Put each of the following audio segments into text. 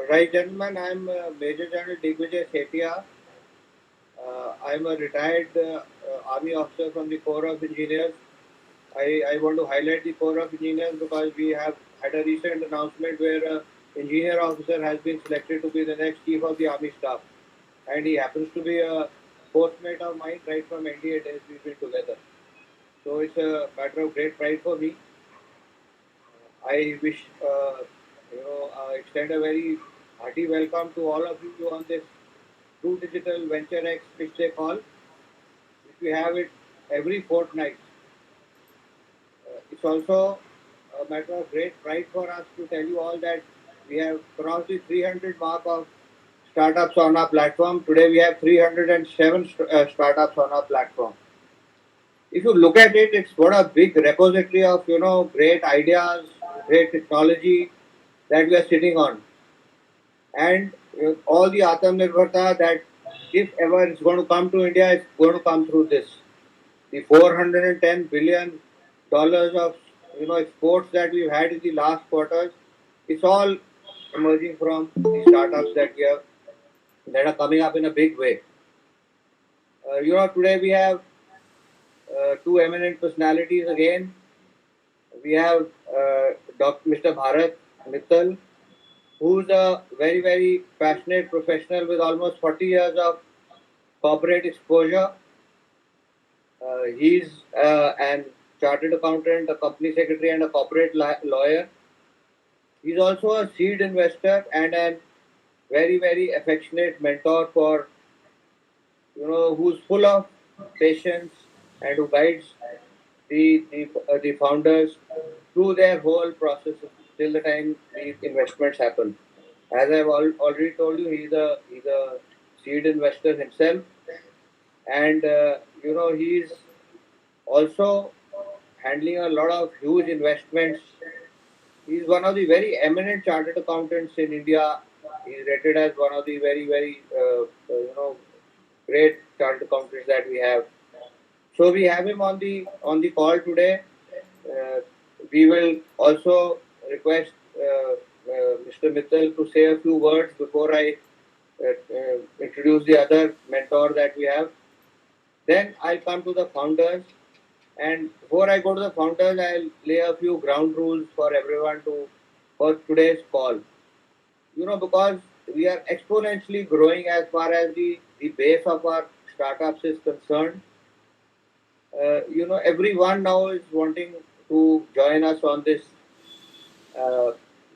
Right, gentlemen, I'm Major General Digvijay Setia. I'm a retired Army officer from the Corps of Engineers. I want to highlight the Corps of Engineers because we have had a recent announcement where an engineer officer has been selected to be the next Chief of the Army Staff. And he happens to be a postmate of mine right from NDA days we've been together. So it's a matter of great pride for me. I wish, extend a very hearty welcome to all of you on this Truedigital Venture X, which they call, which we have it every fortnight. It's also a matter of great pride for us to tell you all that we have crossed the 300 mark of startups on our platform. Today we have 307 startups on our platform. If you look at it, it's what a big repository of great ideas, great technology that we are sitting on, and all the Atmanirbharta that if ever it's going to come to India, it's going to come through this. The $410 billion of exports that we've had in the last quarters, it's all emerging from the startups that we have that are coming up in a big way. Today we have two eminent personalities again. We have Mr. Bharat Mittal, who's a very, very passionate professional with almost 40 years of corporate exposure. He's an chartered accountant, a company secretary, and a corporate lawyer. He's also a seed investor and a very, very affectionate mentor for, who's full of patience and who guides the founders through their whole process till the time the investments happen. As I've already told you, he's a seed investor himself, and he's also handling a lot of huge investments. He's one of the very eminent chartered accountants in India. He's rated as one of the very, very great chartered accountants that we have. So we have him on the call today. Uh, we will also request Mr. Mittal to say a few words before I introduce the other mentor that we have. Then I'll come to the founders. And before I go to the founders, I'll lay a few ground rules for everyone for today's call. Because we are exponentially growing as far as the base of our startups is concerned. Everyone now is wanting to join us on uh,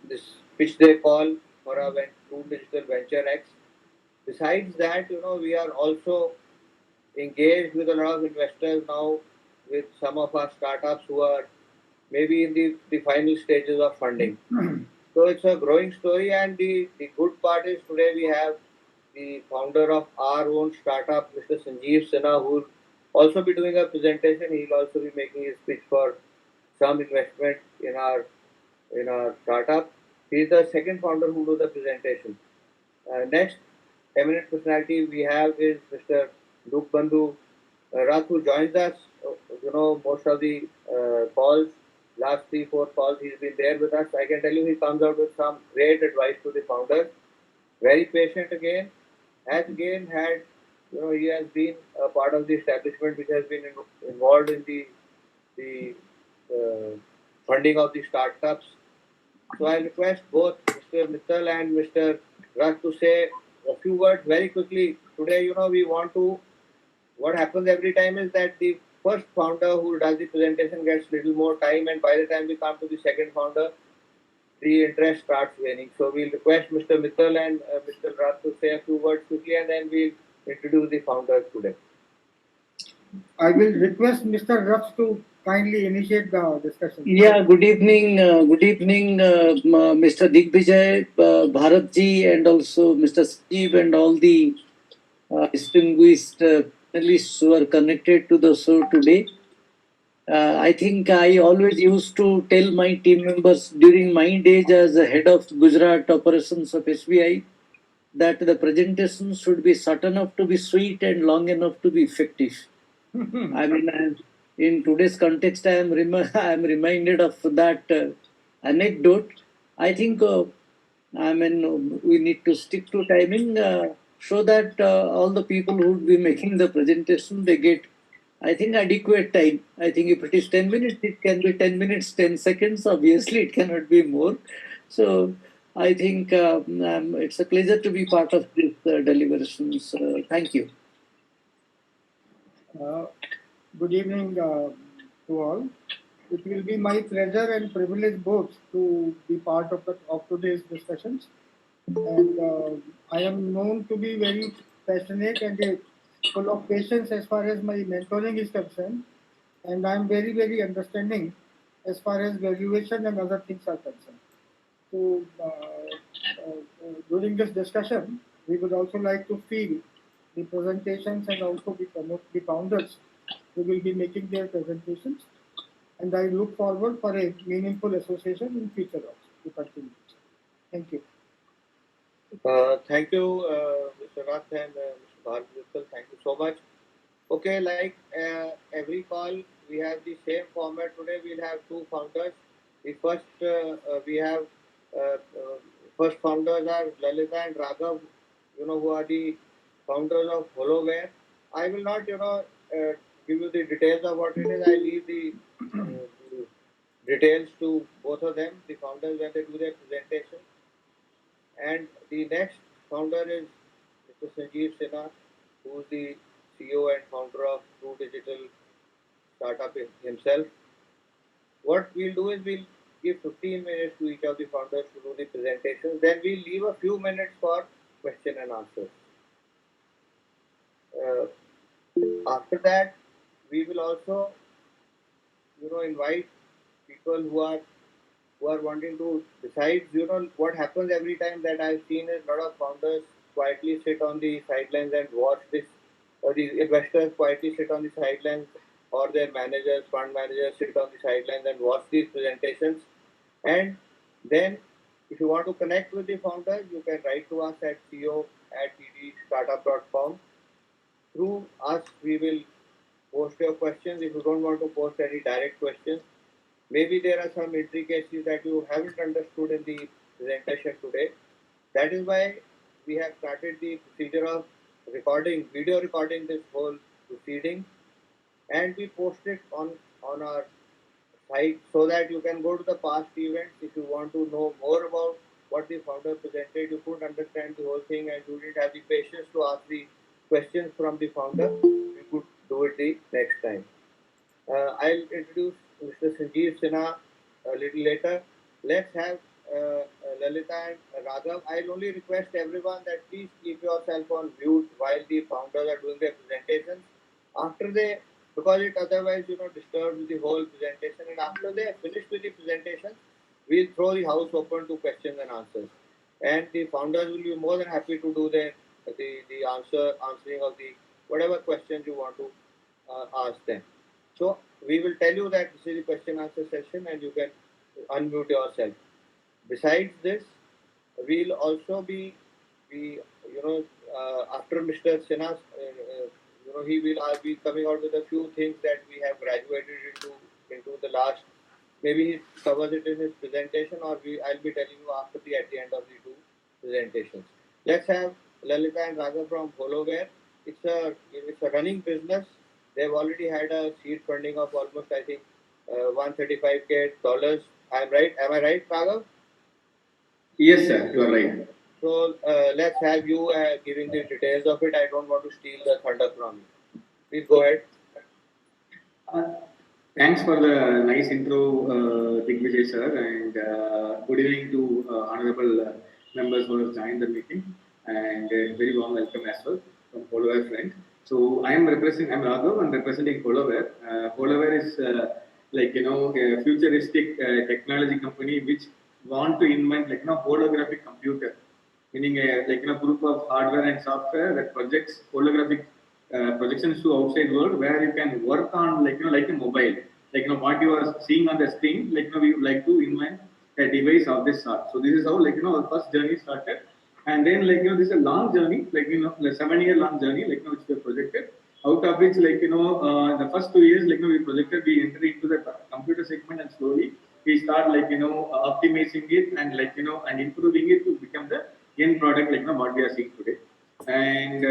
this which they call for a Truedigital Venture X. Besides that, we are also engaged with a lot of investors now with some of our startups who are maybe in the final stages of funding. So it's a growing story, and the good part is today we have the founder of our own startup, Mr. Sanjeev Sinha, who will also be doing a presentation. He'll also be making a speech for some investment in our startup. He's the second founder who do the presentation. Next eminent personality we have is Mr. Luke Bandhu Rath, who joins us. Most of the calls, last 3-4 calls, he's been there with us. I can tell you he comes out with some great advice to the founders. Very patient again. Has again had, he has been a part of the establishment which has been involved in the funding of the startups. So I request both Mr. Mittal and Mr. Rath to say a few words very quickly. Today, we want to, what happens every time is that the first founder who does the presentation gets little more time, and by the time we come to the second founder, the interest starts waning. So we'll request Mr. Mittal and Mr. Rath to say a few words quickly, and then we'll introduce the founders today. I will request Mr. Rux to kindly initiate the discussion. Yeah, good evening, Mr. Digvijay, Bharat ji, and also Mr. Steve, and all the distinguished panelists who are connected to the show today. I think I always used to tell my team members during my days as the head of Gujarat operations of SBI that the presentation should be short enough to be sweet and long enough to be effective. I mean, in today's context, I am reminded of that anecdote. I think I mean, we need to stick to timing, so that all the people who will be making the presentation, they get, I think, adequate time. I think if it is 10 minutes, it can be 10 minutes, 10 seconds. Obviously, it cannot be more. So I think it's a pleasure to be part of this deliberations. Thank you. Uh, Good evening to all. It will be my pleasure and privilege both to be part of today's discussions. And I am known to be very passionate and full of patience as far as my mentoring is concerned. And I am very, very understanding as far as valuation and other things are concerned. So, during this discussion, we would also like to feel the presentations and also promote the founders who will be making their presentations. And I look forward for a meaningful association in future also to continue. Thank you. Thank you, Mr. Rath and Mr. Bhargav. Thank you so much. Okay, like every call, we have the same format. Today we'll have two founders. The first, we have first founders are Lalita and Raghav, who are the founders of HoloWare. I will not, give you the details of what it is. I leave the details to both of them, the founders, when they do their presentation. And the next founder is Mr. Sanjeev Sinha, who is the CEO and founder of Truedigital startup himself. What we'll do is we'll give 15 minutes to each of the founders to do the presentations. Then we'll leave a few minutes for question and answers. Uh, After that, we will also, invite people who are wanting to decide. What happens every time that I've seen is a lot of founders quietly sit on the sidelines and watch this, or the investors quietly sit on the sidelines, or their managers, fund managers sit on the sidelines and watch these presentations. And then, if you want to connect with the founders, you can write to us at co@tdstartup.com. Through us, we will post your questions. If you don't want to post any direct questions, maybe there are some intricacies that you haven't understood in the presentation today. That is why we have started the procedure of video recording this whole proceeding, and we post it on our site so that you can go to the past events. If you want to know more about what the founder presented, you could understand the whole thing and you didn't have the patience to ask the questions from the founder, we could do it the next time. I'll introduce Mr. Sanjeev Sinha a little later. Let's have Lalita and Raghav. I'll only request everyone that please keep yourself on mute while the founders are doing their presentations. After they, because it otherwise disturbs the whole presentation, and after they are finished with the presentation, we'll throw the house open to questions and answers, and the founders will be more than happy to do the answering of the whatever questions you want to ask them. So we will tell you that this is the question answer session and you can unmute yourself. Besides this, we'll also be after Mr. Sinha, he will be coming out with a few things that we have graduated into the last. Maybe he covers it in his presentation, or I'll be telling you at the end of the two presentations. Let's have Lalita and Raghav from HoloWare. It's a running business. They've already had a seed funding of almost, I think, $135K. I'm right. Am I right, Raghav? Yes, sir, you are right. So let's have you giving the details of it. I don't want to steal the thunder from you. Please go ahead. Thanks for the nice intro, Digvijay sir, and good evening to honorable members who have joined the meeting, and very warm welcome as well from HoloWare friend. So I'm Raghav, I'm representing HoloWare. HoloWare is a futuristic technology company which want to invent holographic computer, meaning a group of hardware and software that projects holographic projections to outside world where you can work on like a mobile, what you are seeing on the screen, we would like to invent a device of this sort. So this is how our first journey started, and then this is a long journey, a 7-year long journey, which we have projected, out of which the first 2 years we projected, we entered into the computer segment, and slowly we start optimizing it and and improving it to become the end product what we are seeing today. And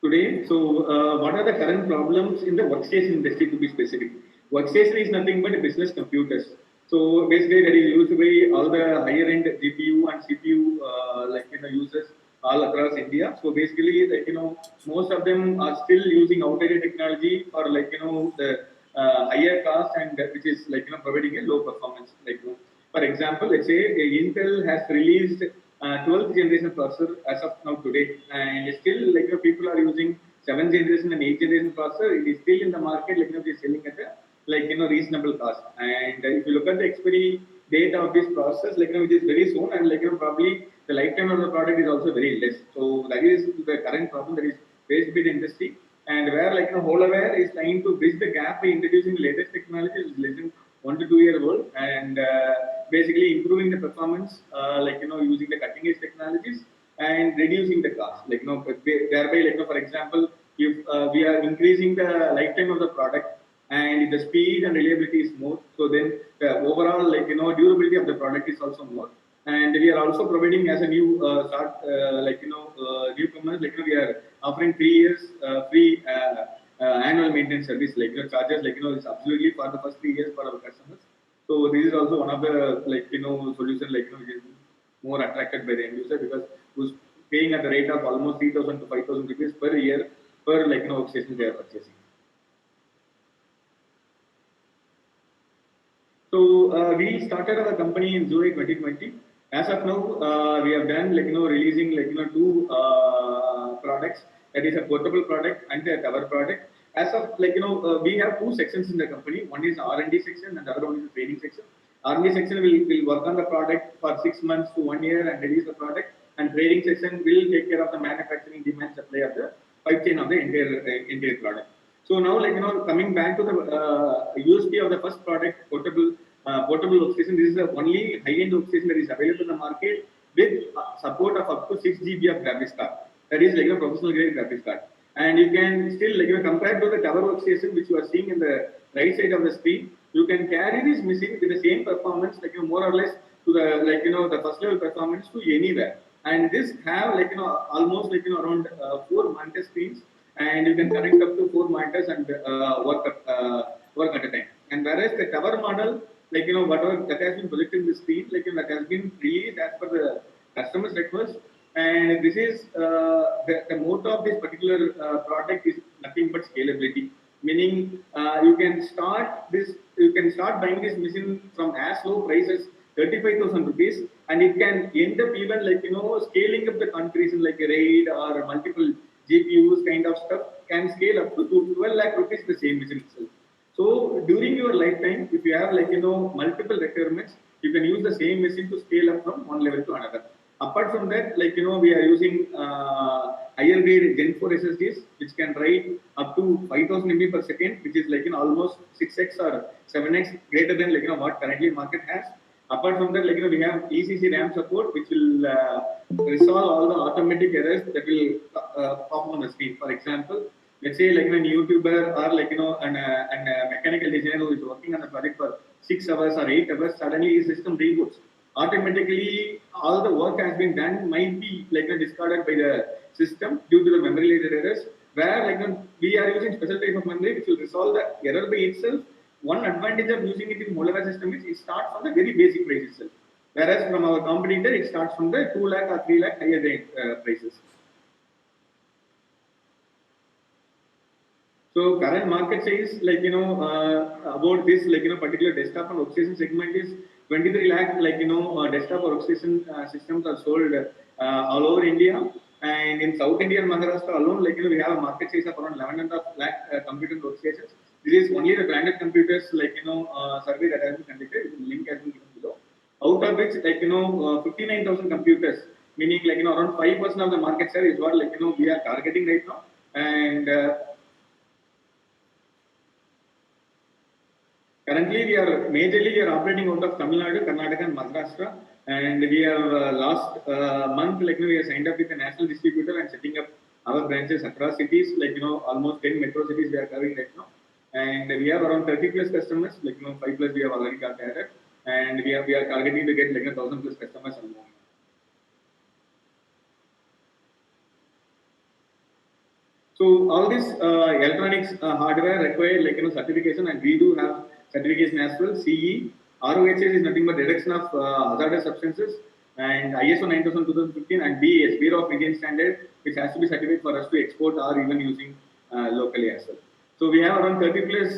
today, so what are the current problems in the workstation industry to be specific? Workstation is nothing but business computers. So basically, that is used by all the higher end GPU and CPU users all across India. So basically, most of them are still using outdated technology or the higher cost and which is providing a low performance. For example, let's say Intel has released 12th generation processor as of now today, and still people are using 7th generation and 8th generation processor. It is still in the market, it is selling at a reasonable cost. And if you look at the expiry date of this process, which is very soon, and probably the lifetime of the product is also very less. So that is the current problem that is faced by the industry, and where Holaware is trying to bridge the gap by introducing latest technologies less than 1 to 2 year old, and basically improving the performance, using the cutting edge technologies and reducing the cost. Thereby, for example, if we are increasing the lifetime of the product and if the speed and reliability is more, so then the overall durability of the product is also more. And we are also providing as a new newcomers, we are offering 3 years free annual maintenance service, charges is absolutely for the first 3 years for our customers. So this is also one of the solution which is more attracted by the end user, because who's paying at the rate of almost 3,000 to 5,000 rupees per year per workstation they are purchasing. So we started our company in July 2020. As of now, we have done releasing two products. That is a portable product and a tower product. As of we have two sections in the company. One is R&D section and the other one is the training section. R&D section will work on the product for 6 months to 1 year and release the product. And training section will take care of the manufacturing, demand, supply of the pipe chain of the entire product. So now, coming back to the USP of the first product, portable workstation. This is the only high-end workstation that is available in the market with support of up to 6 GB of graphics card. That is a professional grade graphics card. And you can still compare to the tower workstation which you are seeing in the right side of the screen. You can carry this machine with the same performance, more or less to the the first level performance to anywhere. And this have almost around 4 monitor screens, and you can connect up to 4 monitors and work at a time. And whereas the tower model, whatever that has been projected in the screen, that has been released as per the customer's request. And this is the motto of this particular product is nothing but scalability. Meaning, you can start buying this machine from as low price as 35,000 rupees, and it can end up even scaling up the configuration like a RAID or multiple GPUs kind of stuff can scale up to 12 lakh rupees the same machine itself. So during your lifetime, if you have multiple requirements, you can use the same machine to scale up from one level to another. Apart from that, we are using higher grade Gen 4 SSDs, which can write up to 5,000 MB per second, which is almost 6x or 7x greater than what currently market has. Apart from that, we have ECC RAM support, which will resolve all the automatic errors that will pop on the screen. For example, let's say an YouTuber or a mechanical designer who is working on the project for 6 hours or 8 hours, suddenly his system reboots. Automatically, all the work has been done might be discarded by the system due to the memory related errors. Where we are using special type of memory which will resolve the error by itself. One advantage of using it in Holaware system is it starts from the very basic price itself. Whereas from our competitor, it starts from the 2 lakh or 3 lakh higher rate prices. So current market size, about this, particular desktop and workstation segment is 23 lakh, desktop or workstation systems are sold all over India. And in South India and Maharashtra alone, we have a market size of around 11.5 lakh computer workstations. This is only the branded computers, survey that has been conducted. The link has been given below. Out of which, 59,000 computers, meaning around 5% of the market share is what we are targeting right now. And currently, we are operating out of Tamil Nadu, Karnataka, and Maharashtra. And we have last month, we have signed up with a national distributor and setting up our branches across cities, almost 10 metro cities we are covering right now. and we have around 30 plus customers, 5 plus we have already got added, and we are targeting to get 1,000 plus customers and more. So all this electronics hardware require certification, and we do have certification as well. CE, ROHS is nothing but reduction of hazardous substances, and ISO 9000 2015, and BAS, Bureau of Indian Standard, which has to be certified for us to export or even using locally as well. So we have around 30 plus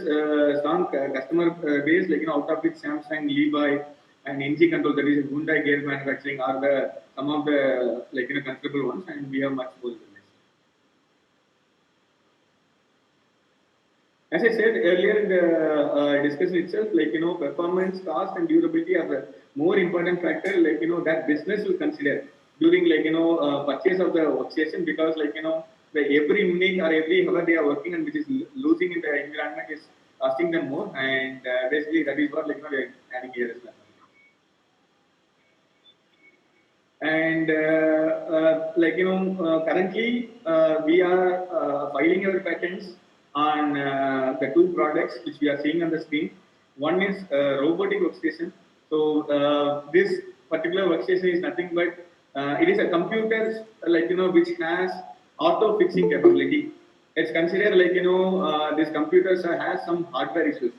strong customer base, out of which Samsung, Levi, and NG Control, that is Hyundai Gear Manufacturing, are the some of the considerable ones, and we have much more than this. As I said earlier in the discussion itself, performance, cost, and durability are the more important factor, that business will consider during, purchase of the workstation, because, the every minute or every hour they are working and which is losing in the environment is costing them more, and basically that is what, we are adding here as well. And currently we are filing our patents on the two products which we are seeing on the screen. One is robotic workstation. So this particular workstation is nothing but it is a computer which has auto fixing capability. It's considered this computer has some hardware issues.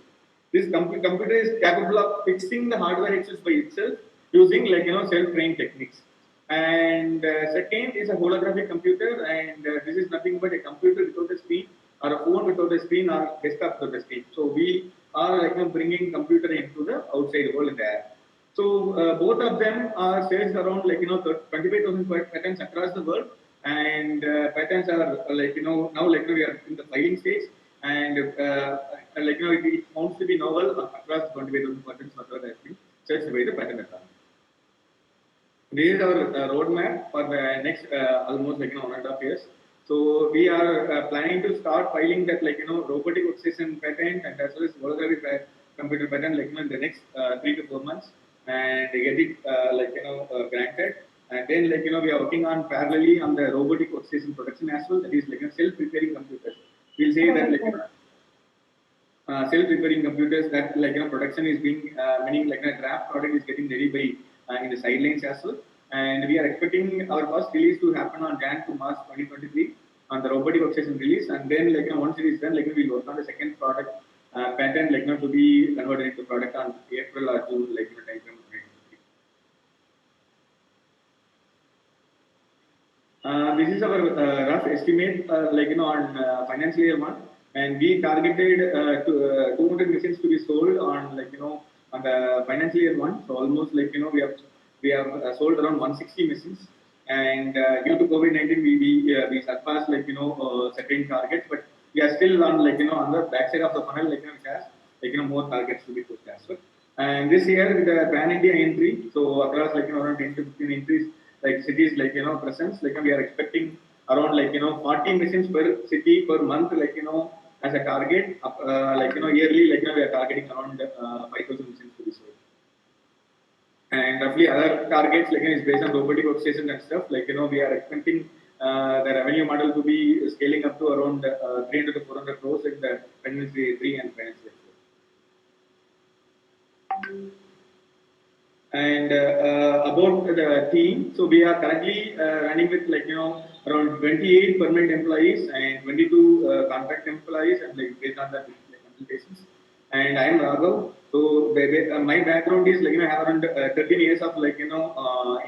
This computer is capable of fixing the hardware issues by itself using self-trained techniques. And second is a holographic computer, and this is nothing but a computer without a screen, or a phone without a screen, or desktop without a screen. So we are bringing computer into the outside world in the air. So both of them are sales around 25,000 patents across the world, and patents are now we are in the filing stage, and it found to be novel across 25,000 patents whatever has been searched by the patent attorney. This is our roadmap for the next almost 1.5 years. So we are planning to start filing that robotic workstation patent and as well as holographic computer patent in the next 3 to 4 months, and get it granted. And then we are working on parallelly on the robotic workstation production as well. That is self-preparing computers. We'll say that self-preparing computers that production is being meaning a draft product is getting ready by in the sidelines as well, and we are expecting our first release to happen on Jan to March 2023 on the robotic workstation release, and then once it is done we'll work on the second product patent to be converted into product on April or June time frame. This is our rough estimate on financial year 1, and we targeted 200 machines to be sold on on the financial year 1. So almost we have sold around 160 machines, and due to COVID-19 we surpassed certain targets, but we are still on on the backside of the funnel which has more targets to be pushed as well. And this year with the pan India entry, so across around 10 to 15 entries cities presence, we are expecting around 40 machines per city per month as a target. Yearly we are targeting around 5,000 machines to be sold. And roughly other targets is based on robotic workstation and stuff. We are expecting the revenue model to be scaling up to around 300 to 400 crores in the financial year 3 and financial year 4. And about the team, so we are currently running with around 28 permanent employees and 22 contract employees, and based on the consultations. And I am Raghav. So my background is I have around 13 years of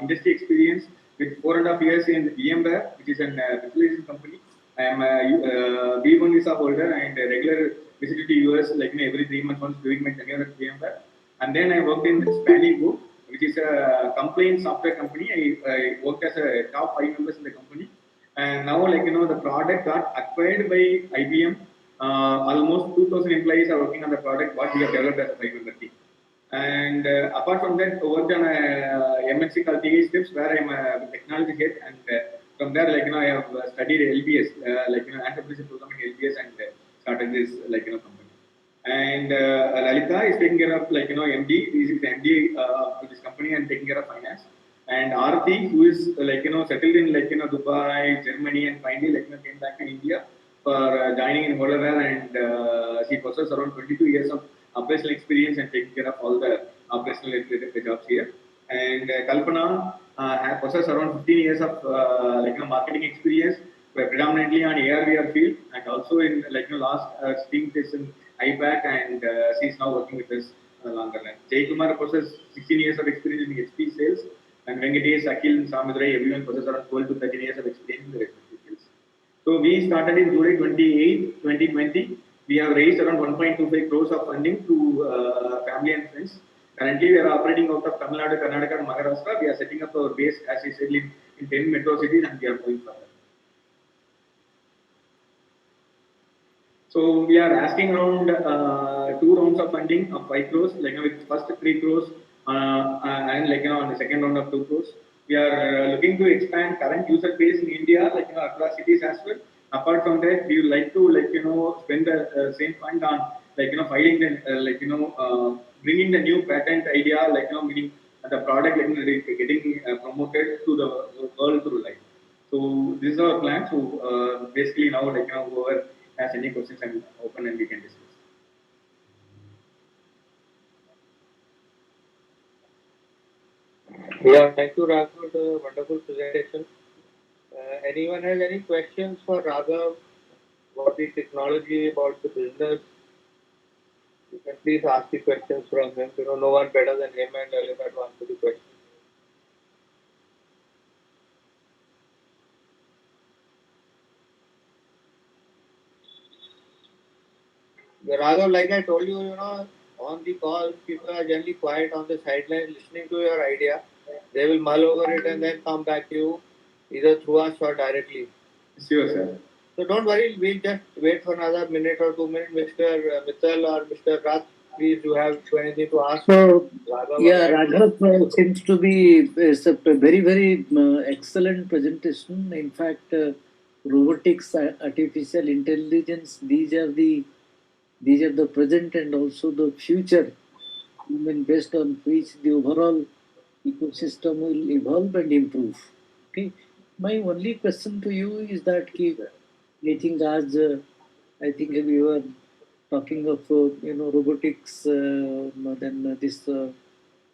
industry experience with 4.5 years in VMware, which is an virtualization company. I am a B1 visa holder and a regular visit to US every 3 months once during my tenure at VMware. And then I worked in Spanning Group, which is a complaint software company. I worked as a top 5 members in the company. And now the product got acquired by IBM. Almost 2,000 employees are working on the product what we have developed as a 5-member team. And apart from that, I worked on a MNC called TH Tips, where I am a technology head, and from there I have studied LBS, entrepreneurship programming LBS, and started this company. And Lalita is taking care of MD. This is MD of this company and taking care of finance. And Aarti, who is settled in Dubai, Germany, and finally came back to India for joining in Holaware, and she possesses around 22 years of operational experience and taking care of all the operational related jobs here. And Kalpana possesses around 15 years of marketing experience, predominantly on AR/VR field, and also in last stint is in IPAC, and she's now working with us longer run. Jay Kumar possesses 16 years of experience in HP sales, and Venkatesh, Akhil, and Samidurai, everyone possesses around 12 to 13 years of experience in the respective fields. So we started in July 28, 2020. We have raised around 1.25 crores of funding to family and friends. Currently, we are operating out of Tamil Nadu, Karnataka, and Maharashtra. We are setting up our base, as I said, in 10 metro cities, and we are moving further. So we are asking around 2 rounds of funding of 5 crores, with first 3 crores and on the second round of 2 crores. We are looking to expand current user base in India, across cities as well. Apart from that, we would like to spend the same fund on filing the bringing the new patent idea, meaning the product getting promoted to the world through life. So this is our plan. So basically now whoever has any questions, I'm open and we can discuss. Yeah, thank you, Raghav, for the wonderful presentation. Anyone has any questions for Raghav about the technology, about the business? You can please ask the questions from him. No one better than him and Elena to answer the question. Raghav, like I told you, on the call, people are generally quiet on the sideline listening to your idea. They will mull over it and then come back to you either through us or directly. Sure, sir. So don't worry, we'll just wait for another minute or 2 minutes. Mr. Mittal or Mr. Rat, please, you have anything to ask? So, Raghav, yeah, Raghav seems to be it's a very, very excellent presentation. In fact, robotics, artificial intelligence, these are the present and also the future. I mean, based on which the overall ecosystem will evolve and improve. Okay. My only question to you is that I think as I think we were talking of robotics, then this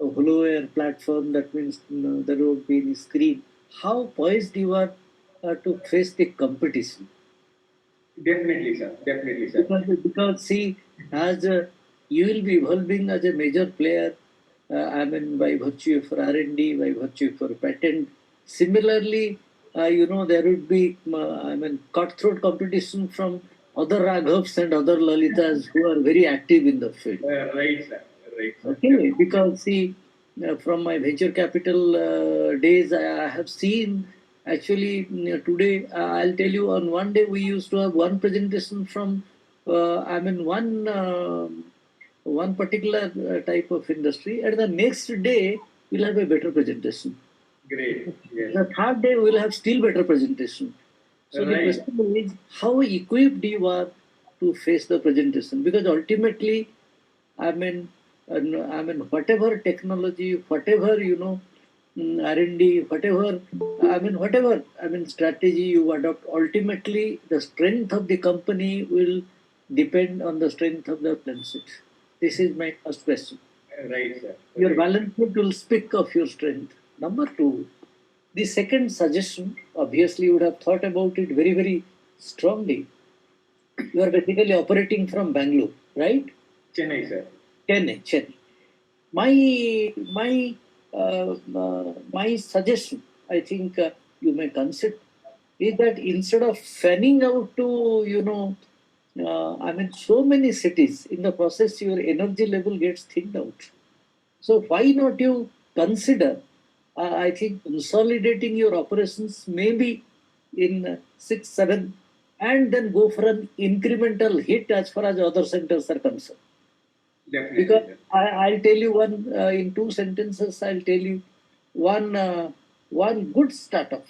HoloAir platform, that means there would be any screen. How poised you are to face the competition? Definitely, sir. Definitely, sir. Because see, as you will be evolving as a major player, I mean, by virtue of R&D, by virtue of patent. Similarly, there would be, I mean, cutthroat competition from other Raghavs and other Lalitas who are very active in the field. Right, sir. Right, sir. Okay, because see, from my venture capital days, I have seen actually today. I'll tell you, on one day we used to have one presentation from, I mean, one particular type of industry, and the next day we'll have a better presentation. Great. Yes. The third day we'll have still better presentation. So the question is how equipped you are to face the presentation, because ultimately, I mean, whatever technology, whatever R&D, whatever strategy you adopt, ultimately the strength of the company will depend on the strength of the balance sheet. This is my first question. Right, sir. Your balance sheet will speak of your strength. Number two, the second suggestion, obviously you would have thought about it very, very strongly. You are basically operating from Bangalore, right? Chennai, sir. Chennai. My suggestion, I think you may consider, is that instead of fanning out to so many cities, in the process your energy level gets thinned out. So why not you consider, I think, consolidating your operations maybe in 6, 7, and then go for an incremental hit as far as other centers are concerned. Definitely. Because I'll tell you one, in 2 sentences, I'll tell you one good startup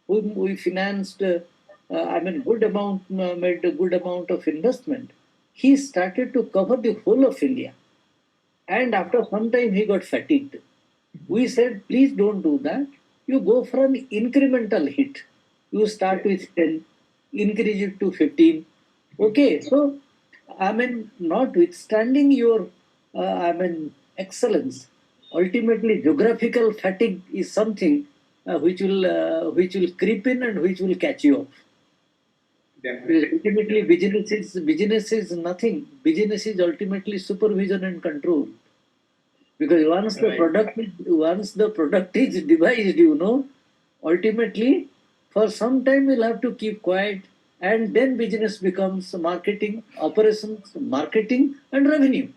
whom we financed, good amount, made a good amount of investment. He started to cover the whole of India. And after some time, he got fatigued. We said, please don't do that. You go for an incremental hit. You start with 10, increase it to 15. Okay, so I mean, notwithstanding your, excellence, ultimately geographical fatigue is something which will creep in and which will catch you up. Because Definitely. ultimately, business is nothing. Business is ultimately supervision and control. Because Right. once the product is devised, ultimately for some time you'll have to keep quiet, and then business becomes marketing, operations, marketing, and revenue.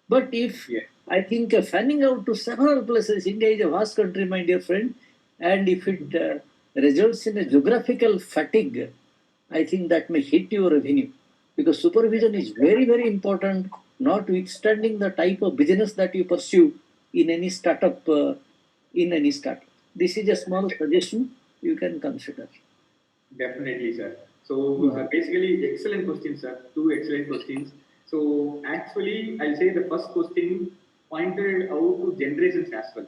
But if Yeah. I think fanning out to several places, India is a vast country, my dear friend, and if it results in a geographical fatigue, I think that may hit your revenue, because supervision is very, very important, notwithstanding the type of business that you pursue in any startup. This is a small suggestion you can consider. Definitely, sir. So basically, excellent questions, sir. Two excellent questions. So actually, I'll say the first question pointed out to generations as well.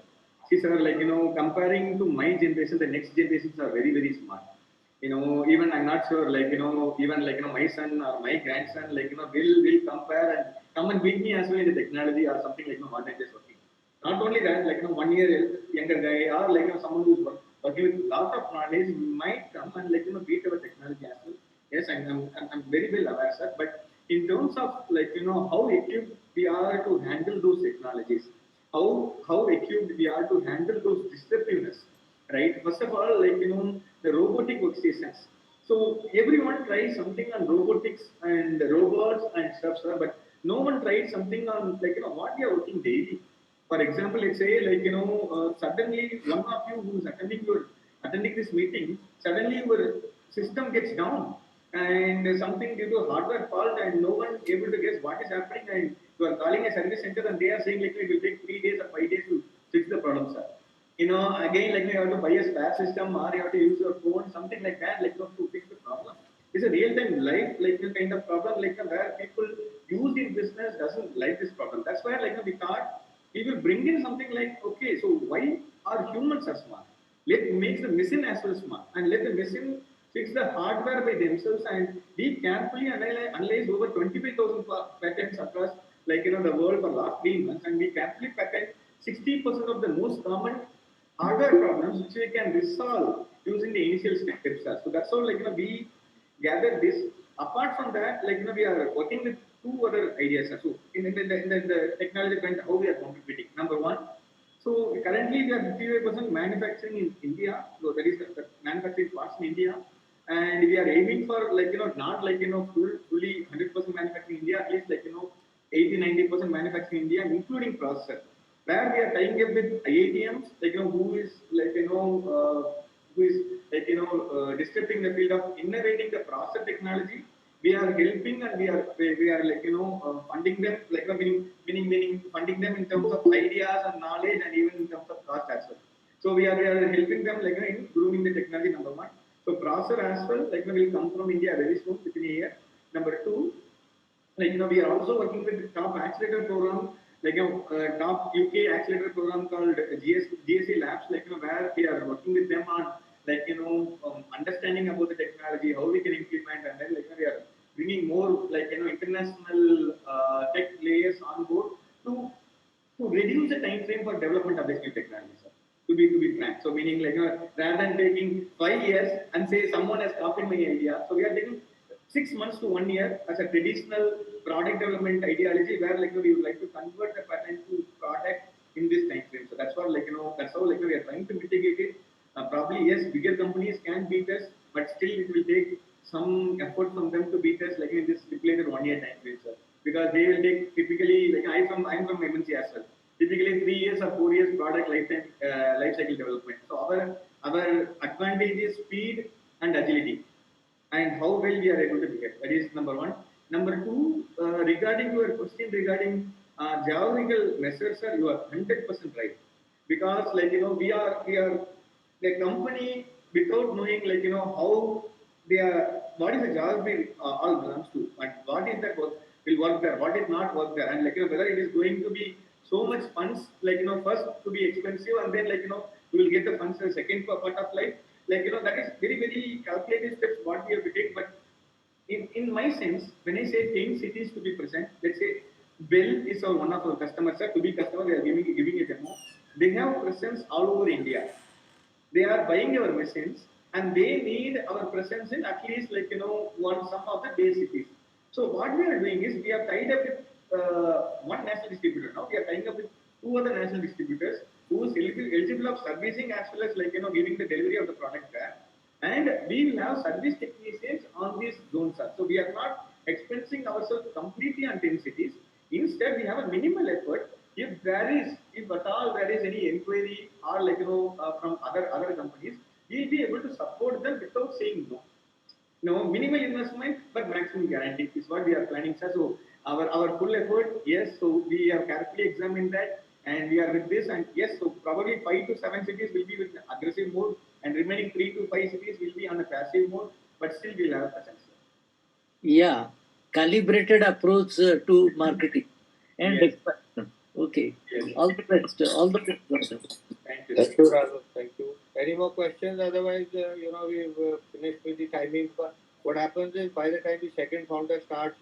See, sir, like comparing to my generation, the next generations are very, very smart. Even I'm not sure, like even like my son or my grandson, like will compare and come and beat me as well in the technology or something like what I'm just working. Not only that, like 1 year younger guy or like someone who's working with lot of knowledge might come and like beat our technology as well. Yes, I'm very well aware, sir. But in terms of like how equipped we are to handle those technologies, how equipped we are to handle those disruptiveness, right? First of all, like the robotic workstations. So everyone tries something on robotics and robots and stuff, sir, but no one tried something on like what we are working daily. For example, let's say like suddenly one of you who's attending this meeting, suddenly your system gets down and something due to hardware fault and no one able to guess what is happening, and you are calling a service center and they are saying like it will take 3 days or 5 days to fix the problem, sir. Again, like you have to buy a spare system or you have to use your phone, something like that, like to fix the problem. It's a real-time life, like kind of problem, like where people use in business doesn't like this problem. That's why, like we thought we will bring in something like, okay, so why are humans are smart? Let make the machine as well smart, and let the machine fix the hardware by themselves, and we carefully analyze over 25,000 patents across like the world for last 3 months, and we carefully patent 60% of the most common hardware problems which we can resolve using the initial steps. So that's how like we gather this. Apart from that, like we are working with two other ideas. So in the technology front, how we are contributing. Number one, so currently we are 55% manufacturing in India. So that is the manufacturing parts in India, and we are aiming for like not like fully 100% manufacturing in India, at least like 80-90% manufacturing in India, including processor. Where we are tying up with IITMs, like who is like who is like disrupting the field of innovating the process technology. We are helping and we are like funding them, like meaning funding them in terms of ideas and knowledge and even in terms of cost as well. So we are helping them like in grooming the technology, number one. So processor as well, like will come from India very soon within a year. Number two, like we are also working with the top accelerator program, like top UK accelerator program called GSC Labs, like where we are working with them on like understanding about the technology, how we can implement, and then like we are bringing more like international tech players on board to reduce the time frame for development of this new technology, sir. To be frank, so meaning like rather than taking 5 years and say someone has copied my idea, so we are taking 6 months to 1 year as a traditional product development ideology, where like we would like to convert the patent to product in this time frame. So that's what like that's how like we are trying to mitigate it. Probably yes, bigger companies can beat us, but still it will take some effort from them to beat us like in this stipulated 1 year time frame, sir. Because they will take typically like I'm from MNC as well. Typically 3 years or 4 years product lifetime life cycle development. So our advantage is speed and agility, and how well we are able to behave. That is number one. Number two, regarding your question regarding geographical measures, sir, you are 100% right. Because like we are the company without knowing like how they are, what is the geography all belongs to, and what is that work will work there, what is not work there, and like whether it is going to be so much funds like first to be expensive, and then like you will get the funds in the second part of life. like that is very very calculated steps what we have to take. But in my sense, when I say 10 cities to be present, let's say Bell is our one of our customers, sir. To be customer, they are giving a demo. They have presence all over India. They are buying our machines and they need our presence in at least one some of the base cities. So what we are doing is we are tied up with one national distributor. Now we are tying up with two other national distributors who is eligible of servicing as well as giving the delivery of the product there. And we will have service technicians on these zones, sir. So we are not expensing ourselves completely on 10 cities. Instead, we have a minimal effort. If at all there is any inquiry or from other companies, we'll be able to support them without saying no. No, minimal investment but maximum guarantee is what we are planning, sir. So our full effort, yes. So we have carefully examined that, and we are with this. And yes, so probably 5 to 7 cities will be with aggressive mode, and remaining 3 to 5 cities will be on a passive mode. But still, we'll have presence, sir. Yeah, calibrated approach to marketing and Yes. expansion. Okay, Yes. all the best. All the best. Doctor. Thank you. Thank you, Raghav. Thank you. Any more questions? Otherwise, we've finished with the timing. But what happens is by the time the second founder starts,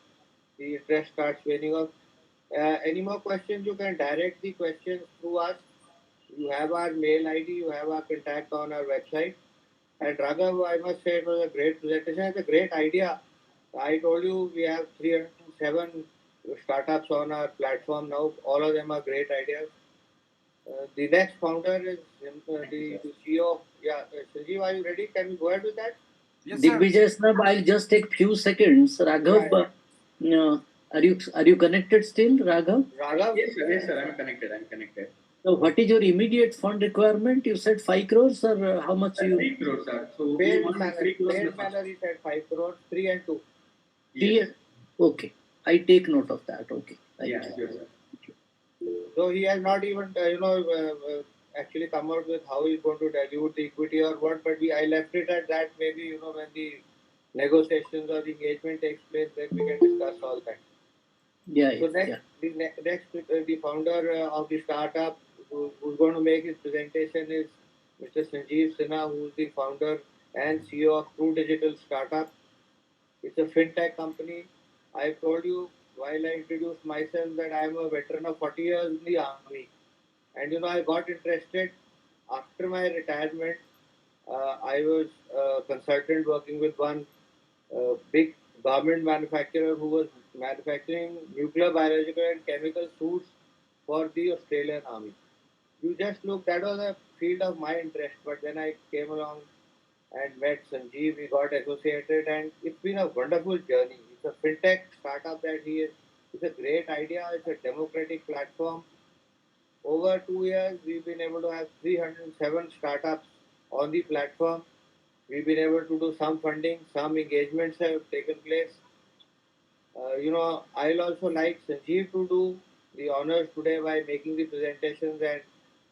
the interest starts waning off. Any more questions? You can direct the questions through us. You have our mail ID, you have our contact on our website. And Raghav, I must say it was a great presentation. It's a great idea. I told you we have 307 startups on our platform now. All of them are great ideas. The next founder is the CEO. Yeah, Sanjeev, are you ready? Can we go ahead with that? Yes, sir. Digvijay Snab, I'll just take few seconds. Raghav, are you connected still, Raghav? Raghav? Yes, sir. Yes, sir. I'm connected. I'm connected. So what is your immediate fund requirement? You said 5 crores or how much you? 3 crores, sir. So we Failed want manner, 3 crores. failed manner, he said 5 crores, 3 and 2. Yes. Okay, I take note of that. Okay. Thank Yes, you. yes, sir. So he has not even, actually come out with how he's going to dilute the equity or what, but I left it at that. Maybe, when the negotiations or the engagement takes place, then we can discuss all that. Yeah, So yeah. the founder of the startup who's going to make his presentation is Mr. Sanjeev Sinha, who's the founder and CEO of Truedigital startup. It's a fintech company. I told you while I introduced myself that I am a veteran of 40 years in the army. And I got interested after my retirement. I was a consultant working with one big garment manufacturer who was manufacturing nuclear, biological, and chemical suits for the Australian Army. You just look, that was a field of my interest, but then I came along and met Sanjeev. We got associated, and it's been a wonderful journey. It's a fintech startup that he is. It's a great idea. It's a democratic platform. Over 2 years, we've been able to have 307 startups on the platform. We've been able to do some funding, some engagements have taken place. I'll also like Sanjeev to do the honors today by making the presentations and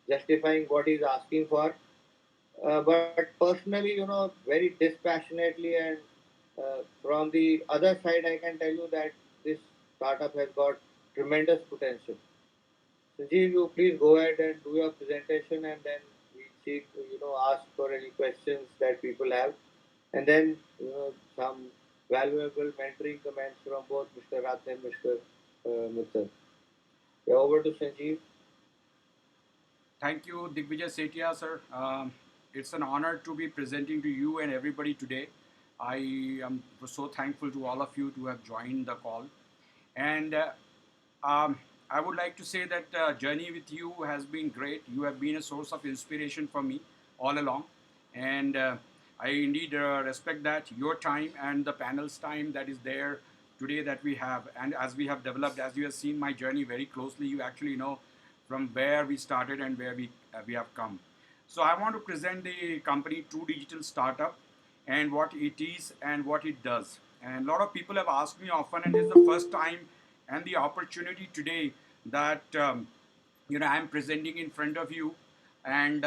justifying what he's asking for. But personally, very dispassionately and from the other side, I can tell you that this startup has got tremendous potential. Sanjeev, you please go ahead and do your presentation, and then we seek, ask for any questions that people have, and then some valuable mentoring comments from both Mr. Rath and Mr. Mittal. Yeah, over to Sanjeev. Thank you, Digvijay Setia, sir. It's an honor to be presenting to you and everybody today. I am so thankful to all of you to have joined the call. And I would like to say that journey with you has been great. You have been a source of inspiration for me all along. And I indeed respect that, your time and the panel's time that is there today that we have. And as we have developed, as you have seen my journey very closely, you actually know from where we started and where we have come. So I want to present the company Truedigital Startup and what it is and what it does. And a lot of people have asked me often, and this is the first time and the opportunity today that I'm presenting in front of you, and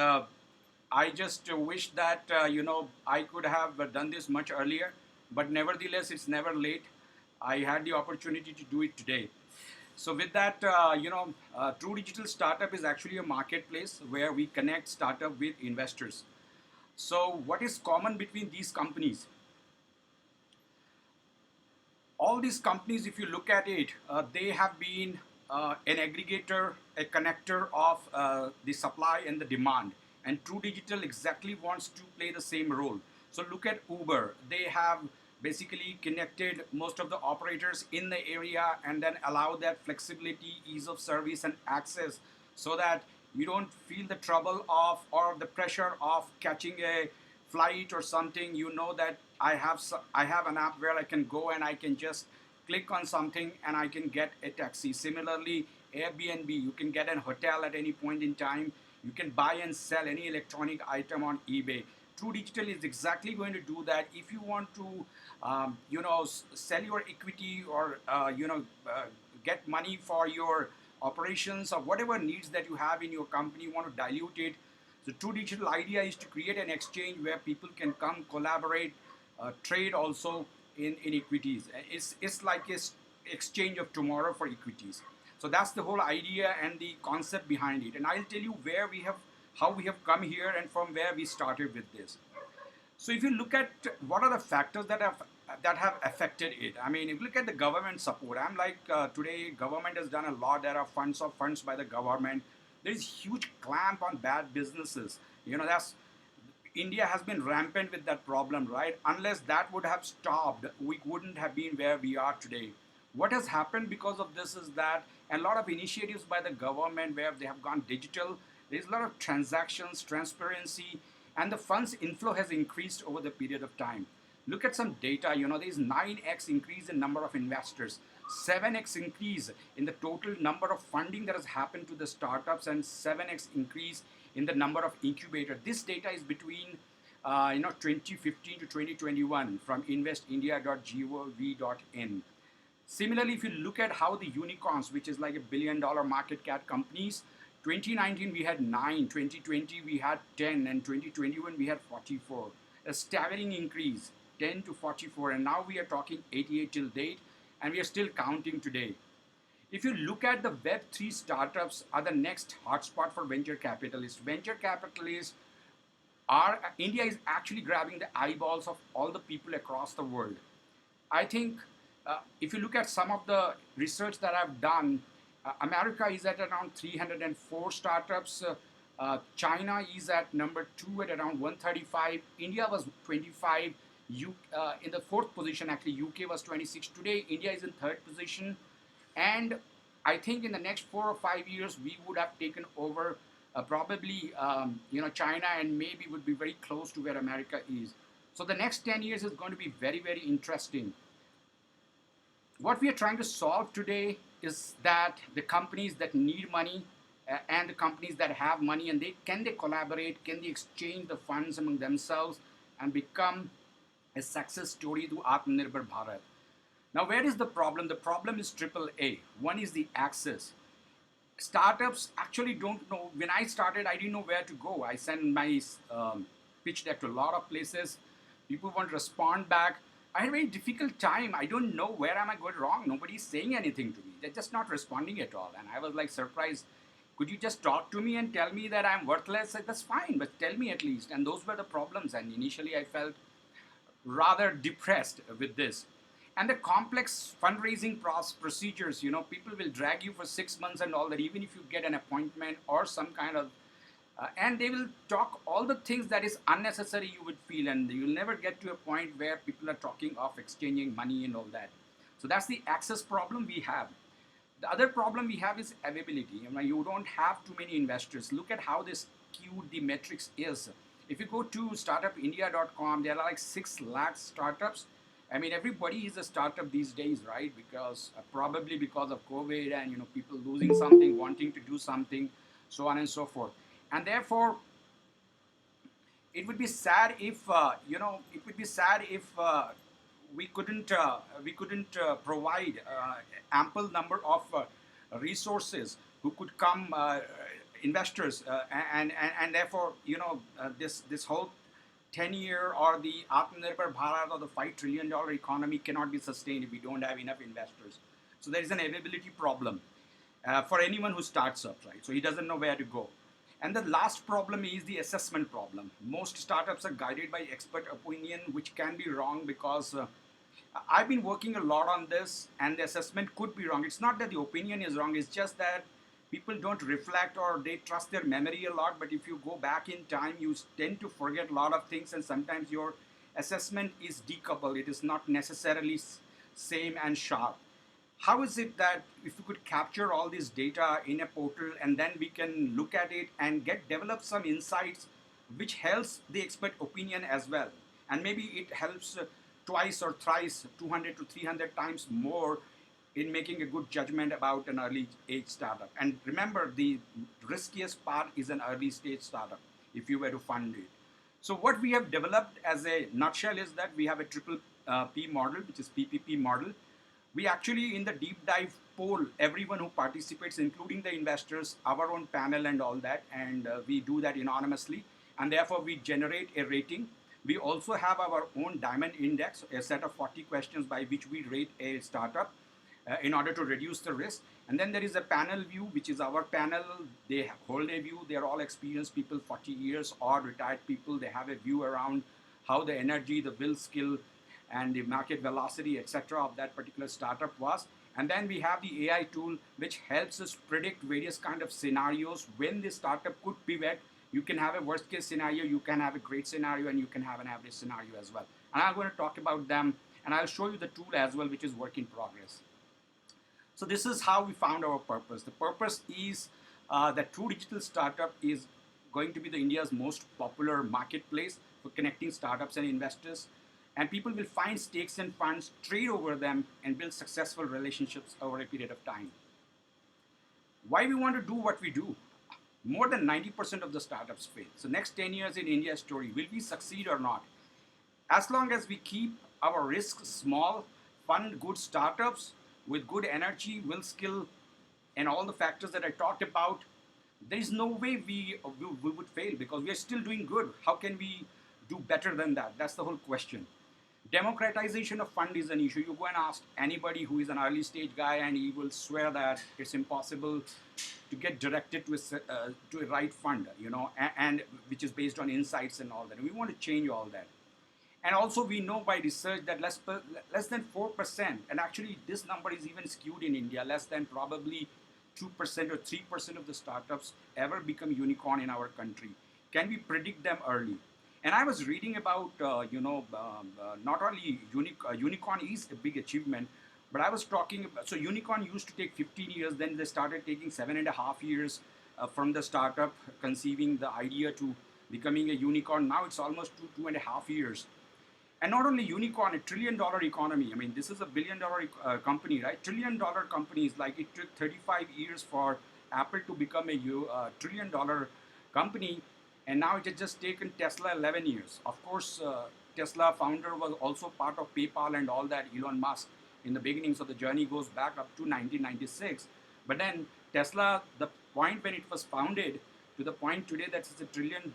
I just wish that I could have done this much earlier, but nevertheless, it's never late. I had the opportunity to do it today. So with that, Truedigital Startup is actually a marketplace where we connect startup with investors. So what is common between these companies? All these companies, if you look at it, they have been an aggregator, a connector of the supply and the demand. And True Digital exactly wants to play the same role. So look at Uber. They have basically connected most of the operators in the area and then allow that flexibility, ease of service, and access so that you don't feel the trouble of or the pressure of catching a flight or something. You know that I have an app where I can go and I can just click on something and I can get a taxi. Similarly, Airbnb, you can get a hotel at any point in time. You can buy and sell any electronic item on eBay. True Digital is exactly going to do that. If you want to, sell your equity or get money for your operations or whatever needs that you have in your company, you want to dilute it. The True Digital idea is to create an exchange where people can come collaborate, trade also in equities. It's like a exchange of tomorrow for equities. So that's the whole idea and the concept behind it. And I'll tell you how we have come here and from where we started with this. So if you look at what are the factors that have affected it, I mean, if you look at the government support, I'm like today government has done a lot. There are funds by the government. There is huge clamp on bad businesses. That's India has been rampant with that problem, right? Unless that would have stopped, we wouldn't have been where we are today. What has happened because of this is that a lot of initiatives by the government where they have gone digital, there's a lot of transactions, transparency, and the funds inflow has increased over the period of time. Look at some data, there's 9x increase in number of investors, 7x increase in the total number of funding that has happened to the startups, and 7x increase in the number of incubators. This data is between 2015 to 2021 from investindia.gov.in. Similarly, if you look at how the unicorns, which is like $1 billion market cap companies, 2019 we had 9, 2020 we had 10, and 2021 we had 44. A staggering increase, 10 to 44, and now we are talking 88 till date, and we are still counting today. If you look at the Web3 startups are the next hotspot for venture capitalists. Venture capitalists India is actually grabbing the eyeballs of all the people across the world. I think if you look at some of the research that I've done, America is at around 304 startups. China is at number 2 at around 135. India was 25. In the fourth position, actually, UK was 26. Today, India is in third position. And I think in the next 4 or 5 years, we would have taken over probably China, and maybe would be very close to where America is. So the next 10 years is going to be very, very interesting. What we are trying to solve today is that the companies that need money and the companies that have money, and they collaborate, can they exchange the funds among themselves and become a success story to Atmanirbhar Bharat. Now, where is the problem? The problem is triple A. One is the access. Startups actually don't know. When I started, I didn't know where to go. I sent my pitch deck to a lot of places. People won't respond back. I had a very difficult time. I don't know where am I going wrong. Nobody's saying anything to me. They're just not responding at all. And I was like surprised. Could you just talk to me and tell me that I'm worthless? I said, that's fine, but tell me at least. And those were the problems. And initially I felt rather depressed with this. And the complex fundraising procedures, people will drag you for 6 months and all that, even if you get an appointment or some kind of, and they will talk all the things that is unnecessary you would feel, and you'll never get to a point where people are talking of exchanging money and all that. So that's the access problem we have. The other problem we have is availability. You don't have too many investors. Look at how this skewed the metrics is. If you go to startupindia.com, there are like 6 lakh startups. I mean, everybody is a startup these days, right? Because probably because of COVID and people losing something, wanting to do something, so on and so forth. And therefore, it would be sad if we couldn't provide ample number of resources who could come investors and therefore this whole 10-year or the Atmanirbhar Bharat or the $5 trillion economy cannot be sustained if we don't have enough investors. So there is an availability problem for anyone who starts up, right? So he doesn't know where to go. And the last problem is the assessment problem. Most startups are guided by expert opinion, which can be wrong because I've been working a lot on this, and the assessment could be wrong. It's not that the opinion is wrong, it's just that people don't reflect or they trust their memory a lot. But if you go back in time, you tend to forget a lot of things, and sometimes your assessment is decoupled. It is not necessarily same and sharp. How is it that if we could capture all this data in a portal and then we can look at it and get develop some insights which helps the expert opinion as well, and maybe it helps twice or thrice 200 to 300 times more in making a good judgment about an early age startup. And remember, the riskiest part is an early stage startup if you were to fund it. So what we have developed as a nutshell is that we have a triple P model, which is PPP model. We actually, in the deep dive, poll everyone who participates, including the investors, our own panel and all that, and we do that anonymously, and therefore we generate a rating. We also have our own diamond index, a set of 40 questions by which we rate a startup in order to reduce the risk. And then there is a panel view, which is our panel. They hold a view. They are all experienced people, 40 years or retired people. They have a view around how the energy, the will skill, and the market velocity, etc., of that particular startup was. And then we have the AI tool, which helps us predict various kind of scenarios when the startup could pivot. You can have a worst case scenario, you can have a great scenario, and you can have an average scenario as well. And I'm going to talk about them, and I'll show you the tool as well, which is work in progress. So this is how we found our purpose. The purpose is that Truedigital startup is going to be the India's most popular marketplace for connecting startups and investors. And people will find stakes and funds, trade over them, and build successful relationships over a period of time. Why we want to do what we do? More than 90% of the startups fail. So next 10 years in India's story, will we succeed or not? As long as we keep our risks small, fund good startups with good energy, will, skill, and all the factors that I talked about, there is no way we would fail because we are still doing good. How can we do better than that? That's the whole question. Democratization of fund is an issue. You go and ask anybody who is an early stage guy, and he will swear that it's impossible to get directed to a right fund, and which is based on insights and all that. And we want to change all that. And also we know by research that less than 4%, and actually this number is even skewed in India, less than probably 2% or 3% of the startups ever become unicorn in our country. Can we predict them early? And I was reading about, not only unicorn is a big achievement, but I was talking about, so unicorn used to take 15 years, then they started taking 7.5 years from the startup conceiving the idea to becoming a unicorn. Now it's almost 2.5 years. And not only unicorn, a $1 trillion economy. I mean, this is a $1 billion company, right? $1 trillion companies, like it took 35 years for Apple to become a $1 trillion company. And now it has just taken Tesla 11 years. Of course, Tesla founder was also part of PayPal and all that, Elon Musk, in the beginning. So the journey goes back up to 1996. But then Tesla, the point when it was founded to the point today that it's a $1 trillion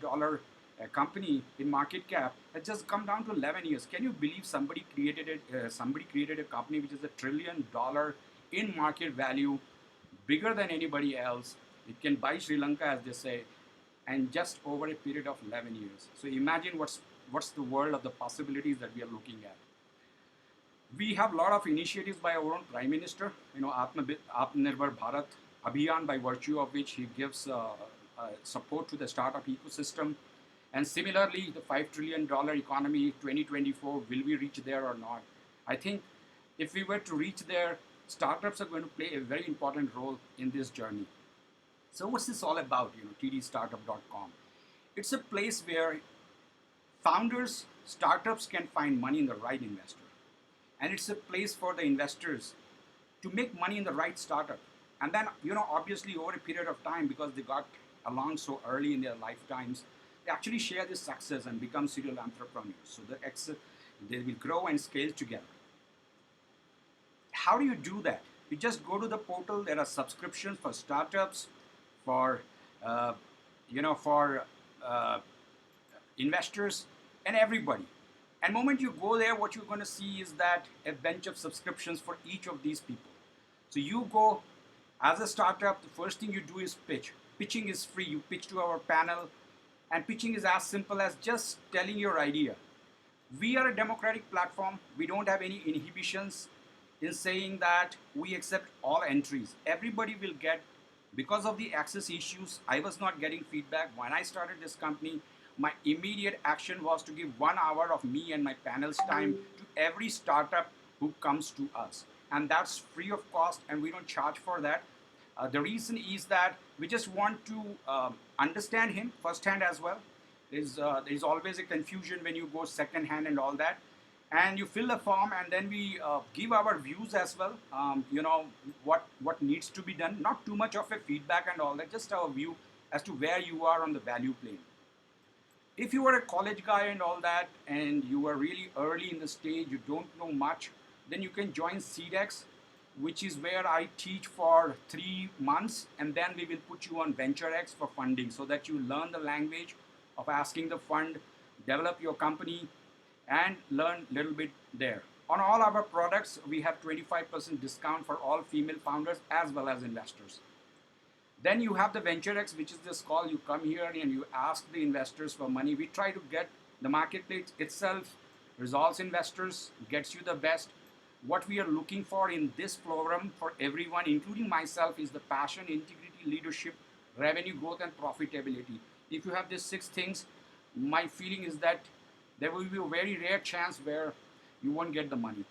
company in market cap, has just come down to 11 years. Can you believe somebody created a company which is $1 trillion in market value, bigger than anybody else? It can buy Sri Lanka, as they say, and just over a period of 11 years. So imagine what's the world of the possibilities that we are looking at. We have a lot of initiatives by our own Prime Minister, Atmanirbhar Bharat Abhiyan, by virtue of which he gives support to the startup ecosystem. And similarly, the $5 trillion economy, 2024, will we reach there or not? I think if we were to reach there, startups are going to play a very important role in this journey. So what's this all about, tdstartup.com? It's a place where founders, startups can find money in the right investor. And it's a place for the investors to make money in the right startup. And then, obviously over a period of time, because they got along so early in their lifetimes, they actually share this success and become serial entrepreneurs. So they will grow and scale together. How do you do that? You just go to the portal. There are subscriptions for startups, for investors, and everybody. And the moment you go there, what you're going to see is that a bunch of subscriptions for each of these people. So you go as a startup. The first thing you do is pitch pitching is free. You pitch to our panel, and pitching is as simple as just telling your idea. We are a democratic platform. We don't have any inhibitions in saying that we accept all entries. Everybody will get, because of the access issues, I was not getting feedback. When I started this company, my immediate action was to give 1 hour of me and my panel's time to every startup who comes to us. And that's free of cost, and we don't charge for that. The reason is that we just want to understand him firsthand as well. There's always a confusion when you go second hand and all that. And you fill the form, and then we give our views as well. What needs to be done. Not too much of a feedback and all that. Just our view as to where you are on the value plane. If you are a college guy and all that, and you are really early in the stage, you don't know much, then you can join CDEX, which is where I teach for 3 months, and then we will put you on VentureX for funding, so that you learn the language of asking the fund, develop your company, and learn a little bit there. On all our products, we have 25% discount for all female founders as well as investors. Then you have the VentureX, which is this call. You come here and you ask the investors for money. We try to get the marketplace itself, resolves investors, gets you the best. What we are looking for in this forum for everyone, including myself, is the passion, integrity, leadership, revenue growth, and profitability. If you have these 6 things, my feeling is that there will be a very rare chance where you won't get the money.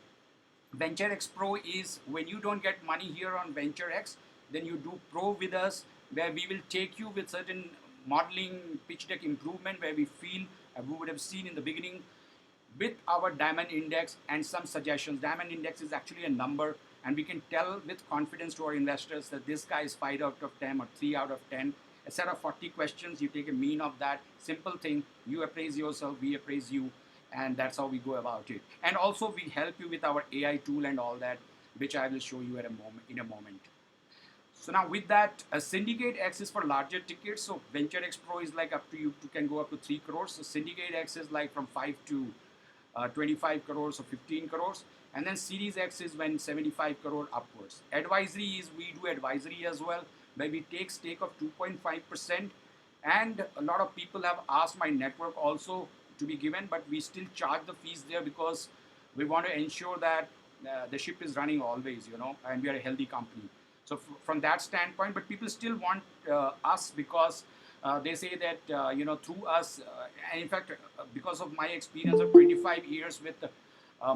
VentureX Pro is when you don't get money here on VentureX, then you do Pro with us, where we will take you with certain modeling pitch deck improvement, where we feel we would have seen in the beginning, with our diamond index and some suggestions. Diamond index is actually a number, and we can tell with confidence to our investors that this guy is 5 out of 10 or 3 out of 10. A set of 40 questions, you take a mean of that. Simple thing. You appraise yourself, we appraise you, and that's how we go about it. And also we help you with our AI tool and all that, which I will show you in a moment. So now with that, a Syndicate X is for larger tickets. So VentureX Pro is like up to you can go up to 3 crores. So Syndicate X is like from 5 to 25 crores or 15 crores. And then Series X is when 75 crore upwards. Advisory is, we do advisory as well, where we take stake of 2.5%. And a lot of people have asked my network also to be given, but we still charge the fees there because we want to ensure that the ship is running always, and we are a healthy company. So from that standpoint, but people still want us because they say that, through us, and in fact, because of my experience of 25 years with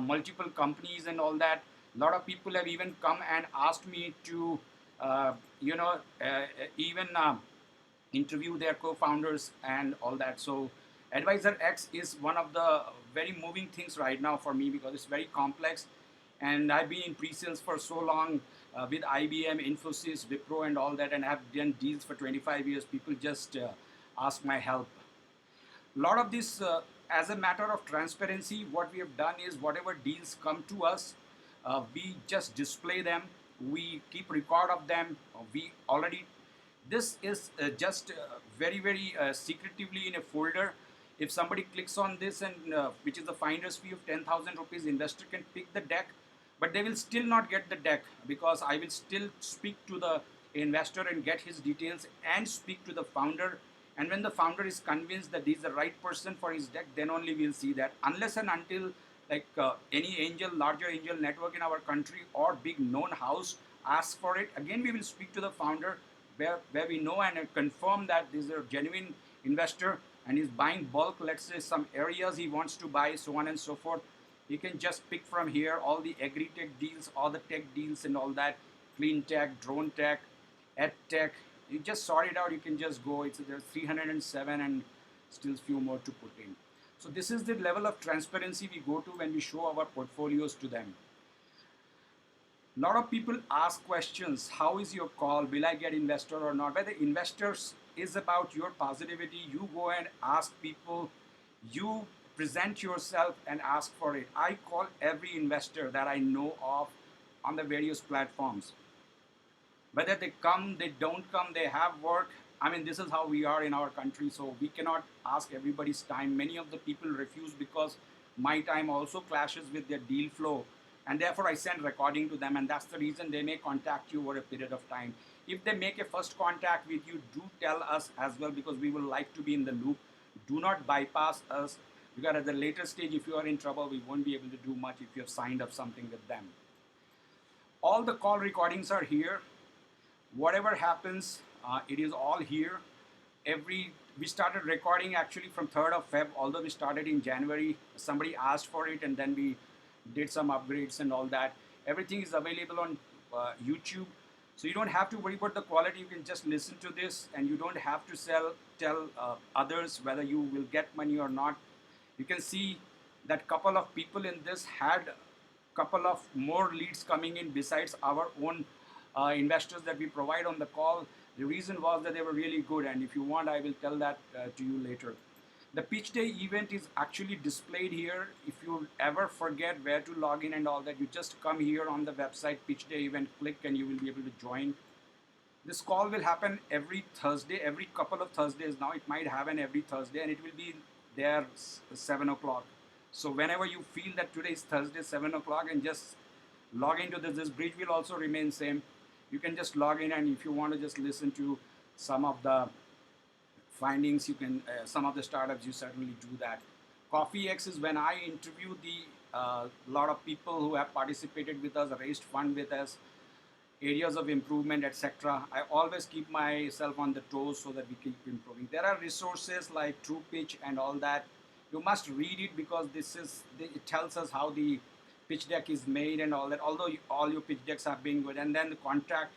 multiple companies and all that, a lot of people have even come and asked me to, even interview their co-founders and all that. So Advisor X is one of the very moving things right now for me because it's very complex. And I've been in pre-sales for so long with IBM, Infosys, Wipro and all that, and I've done deals for 25 years. People just ask my help. A lot of this, as a matter of transparency, what we have done is whatever deals come to us, we just display them. We keep record of them. This is just very, very secretively in a folder. If somebody clicks on this, and which is the finder's fee of 10,000 rupees, investor can pick the deck, but they will still not get the deck because I will still speak to the investor and get his details and speak to the founder. And when the founder is convinced that he's the right person for his deck, then only we'll see that. Unless and until any larger angel network in our country or big known house asks for it, again we will speak to the founder where we know and confirm that this is a genuine investor and he's buying bulk, let's say some areas he wants to buy, so on and so forth. You can just pick from here all the agri-tech deals, all the tech deals and all that, clean tech, drone tech, ed tech. You just sort it out, you can just go. There's 307 and still few more to put in. So this is the level of transparency we go to when we show our portfolios to them. A lot of people ask questions, how is your call, will I get investor or not? But the investors is about your positivity. You go and ask people, you present yourself and ask for it. I call every investor that I know of on the various platforms. Whether they come, they don't come, they have work. I mean, this is how we are in our country, so we cannot ask everybody's time. Many of the people refuse because my time also clashes with their deal flow. And therefore, I send recording to them, and that's the reason they may contact you over a period of time. If they make a first contact with you, do tell us as well, because we will like to be in the loop. Do not bypass us, because at the later stage, if you are in trouble, we won't be able to do much if you have signed up something with them. All the call recordings are here. Whatever happens, it is all here. We started recording actually from 3rd of Feb, although we started in January. Somebody asked for it, and then we did some upgrades and all that. Everything is available on YouTube, so you don't have to worry about the quality. You can just listen to this, and you don't have to tell others whether you will get money or not. You can see that couple of people in this had couple of more leads coming in besides our own investors that we provide on the call. The reason was that they were really good, and if you want, I will tell that to you later. The pitch day event is actually displayed here. If you ever forget where to log in and all that, you just come here on the website, pitch day event, click, and you will be able to join. This call will happen every Thursday, every couple of Thursdays now. It might happen every Thursday, and it will be there 7 o'clock. So whenever you feel that today is Thursday, 7 o'clock, and just log into this bridge will also remain same. You can just log in, and if you want to just listen to some of the findings, you can, some of the startups, you certainly do that. Coffee X is when I interview the lot of people who have participated with us, raised fund with us, areas of improvement, etc. I always keep myself on the toes so that we keep improving. There are resources like True Pitch and all that. You must read it, because it tells us how the pitch deck is made and all that. Although all your pitch decks have been good, and then the contact,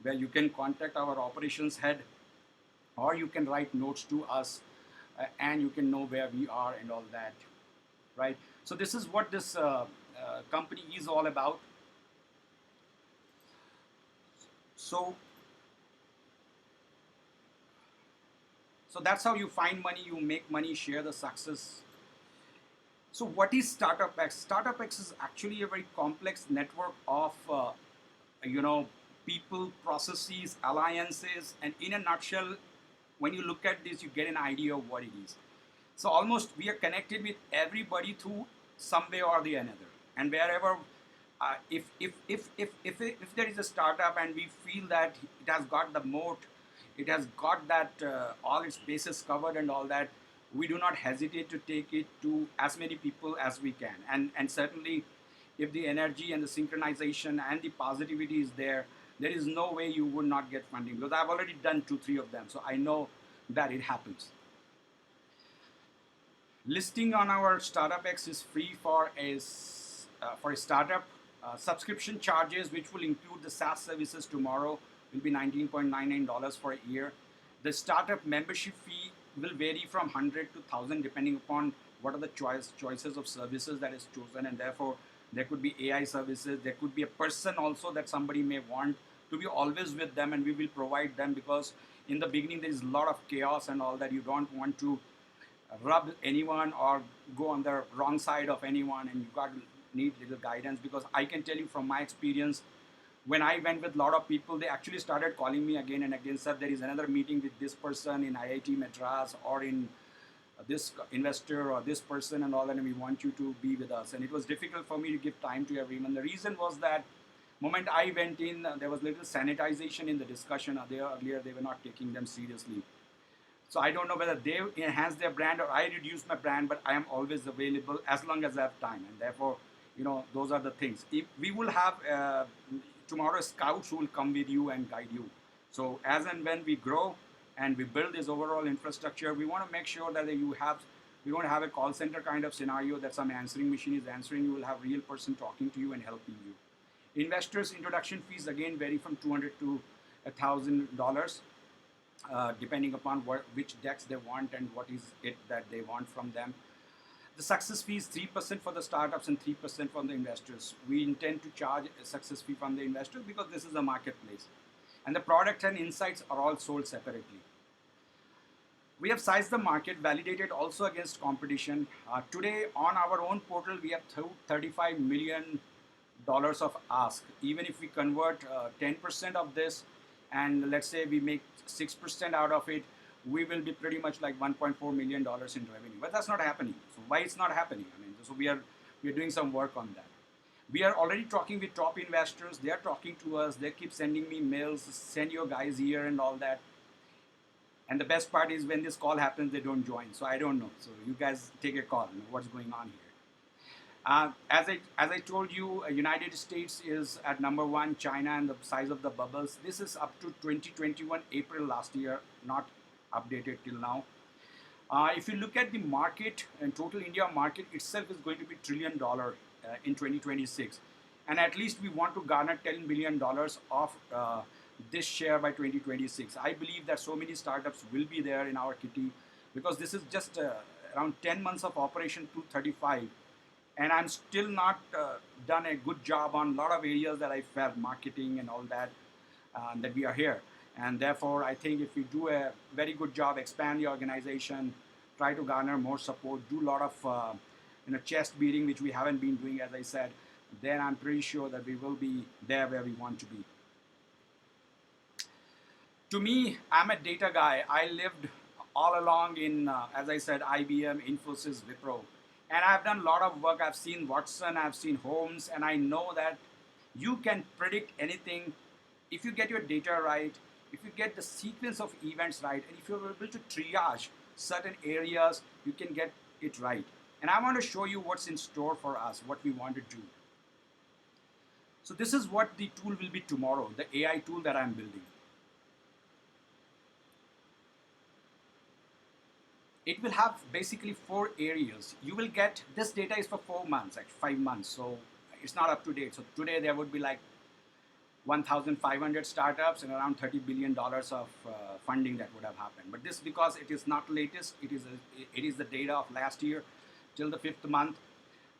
where you can contact our operations head, or you can write notes to us, and you can know where we are and all that, right? So this is what this company is all about. So that's how you find money, you make money, share the success. So what is Startup X? Startup X is actually a very complex network of people, processes, alliances, and in a nutshell, when you look at this, you get an idea of what it is. So almost we are connected with everybody through some way or the another, and wherever if there is a startup and we feel that it has got the moat, it has got that all its bases covered and all that, we do not hesitate to take it to as many people as we can. And certainly, if the energy and the synchronization and the positivity is there, there is no way you would not get funding, because I've already done 2-3 of them, so I know that it happens. Listing on our Startup X is free for a startup. Subscription charges, which will include the SaaS services tomorrow, will be $19.99 for a year. The startup membership fee will vary from 100 to 1,000 depending upon what are the choices of services that is chosen, and therefore there could be AI services, there could be a person also that somebody may want to be always with them, and we will provide them, because in the beginning there is a lot of chaos and all that. You don't want to rub anyone or go on the wrong side of anyone, and you need little guidance, because I can tell you from my experience, when I went with a lot of people, they actually started calling me again and again, sir, there is another meeting with this person in IIT Madras or in this investor or this person and all that, and we want you to be with us. And it was difficult for me to give time to everyone. The reason was that moment I went in, there was little sanitization in the discussion. Earlier they were not taking them seriously. So I don't know whether they enhance their brand or I reduce my brand, but I am always available as long as I have time. And therefore, those are the things. If we will have tomorrow scouts who will come with you and guide you. So as and when we grow and we build this overall infrastructure, we want to make sure that we don't have a call center kind of scenario that some answering machine is answering. You will have real person talking to you and helping you. Investors introduction fees again vary from $200 to $1,000. Depending upon which decks they want and what is it that they want from them. The success fee is 3% for the startups and 3% from the investors. We intend to charge a success fee from the investors because this is a marketplace. And the product and insights are all sold separately. We have sized the market, validated also against competition. Today on our own portal, we have $35 million of ask. Even if we convert 10% of this, and let's say we make 6% out of it, we will be pretty much like $1.4 million in revenue. But that's not happening. So why it's not happening? I mean, so we are doing some work on that. We are already talking with top investors. They are talking to us. They keep sending me mails, send your guys here and all that. And the best part is when this call happens, they don't join. So I don't know. So you guys take a call. You know, what's going on here? As I told you, United States is at number one. China and the size of the bubbles. This is up to 2021 April last year, not updated till now. If you look at the market and total India market itself is going to be $1 trillion in 2026, and at least we want to garner $10 billion of this share by 2026. I believe that so many startups will be there in our kitty because this is just around 10 months of operation 235, and I'm still not done a good job on a lot of areas that I felt marketing and all that that we are here. And therefore, I think if we do a very good job, expand the organization, try to garner more support, do a lot of chest beating, which we haven't been doing, as I said, then I'm pretty sure that we will be there where we want to be. To me, I'm a data guy. I lived all along in, as I said, IBM, Infosys, Wipro. And I've done a lot of work. I've seen Watson, I've seen Holmes, and I know that you can predict anything if you get your data right, if you get the sequence of events right, and if you're able to triage certain areas, you can get it right. And I want to show you what's in store for us, what we want to do. So this is what the tool will be tomorrow, the AI tool that I'm building. It will have basically 4 areas. You will get, this data is for 4 months, like 5 months, so it's not up to date. So today there would be like 1,500 startups and around $30 billion of funding that would have happened. But this, because it is not latest, it is the data of last year till the 5th month.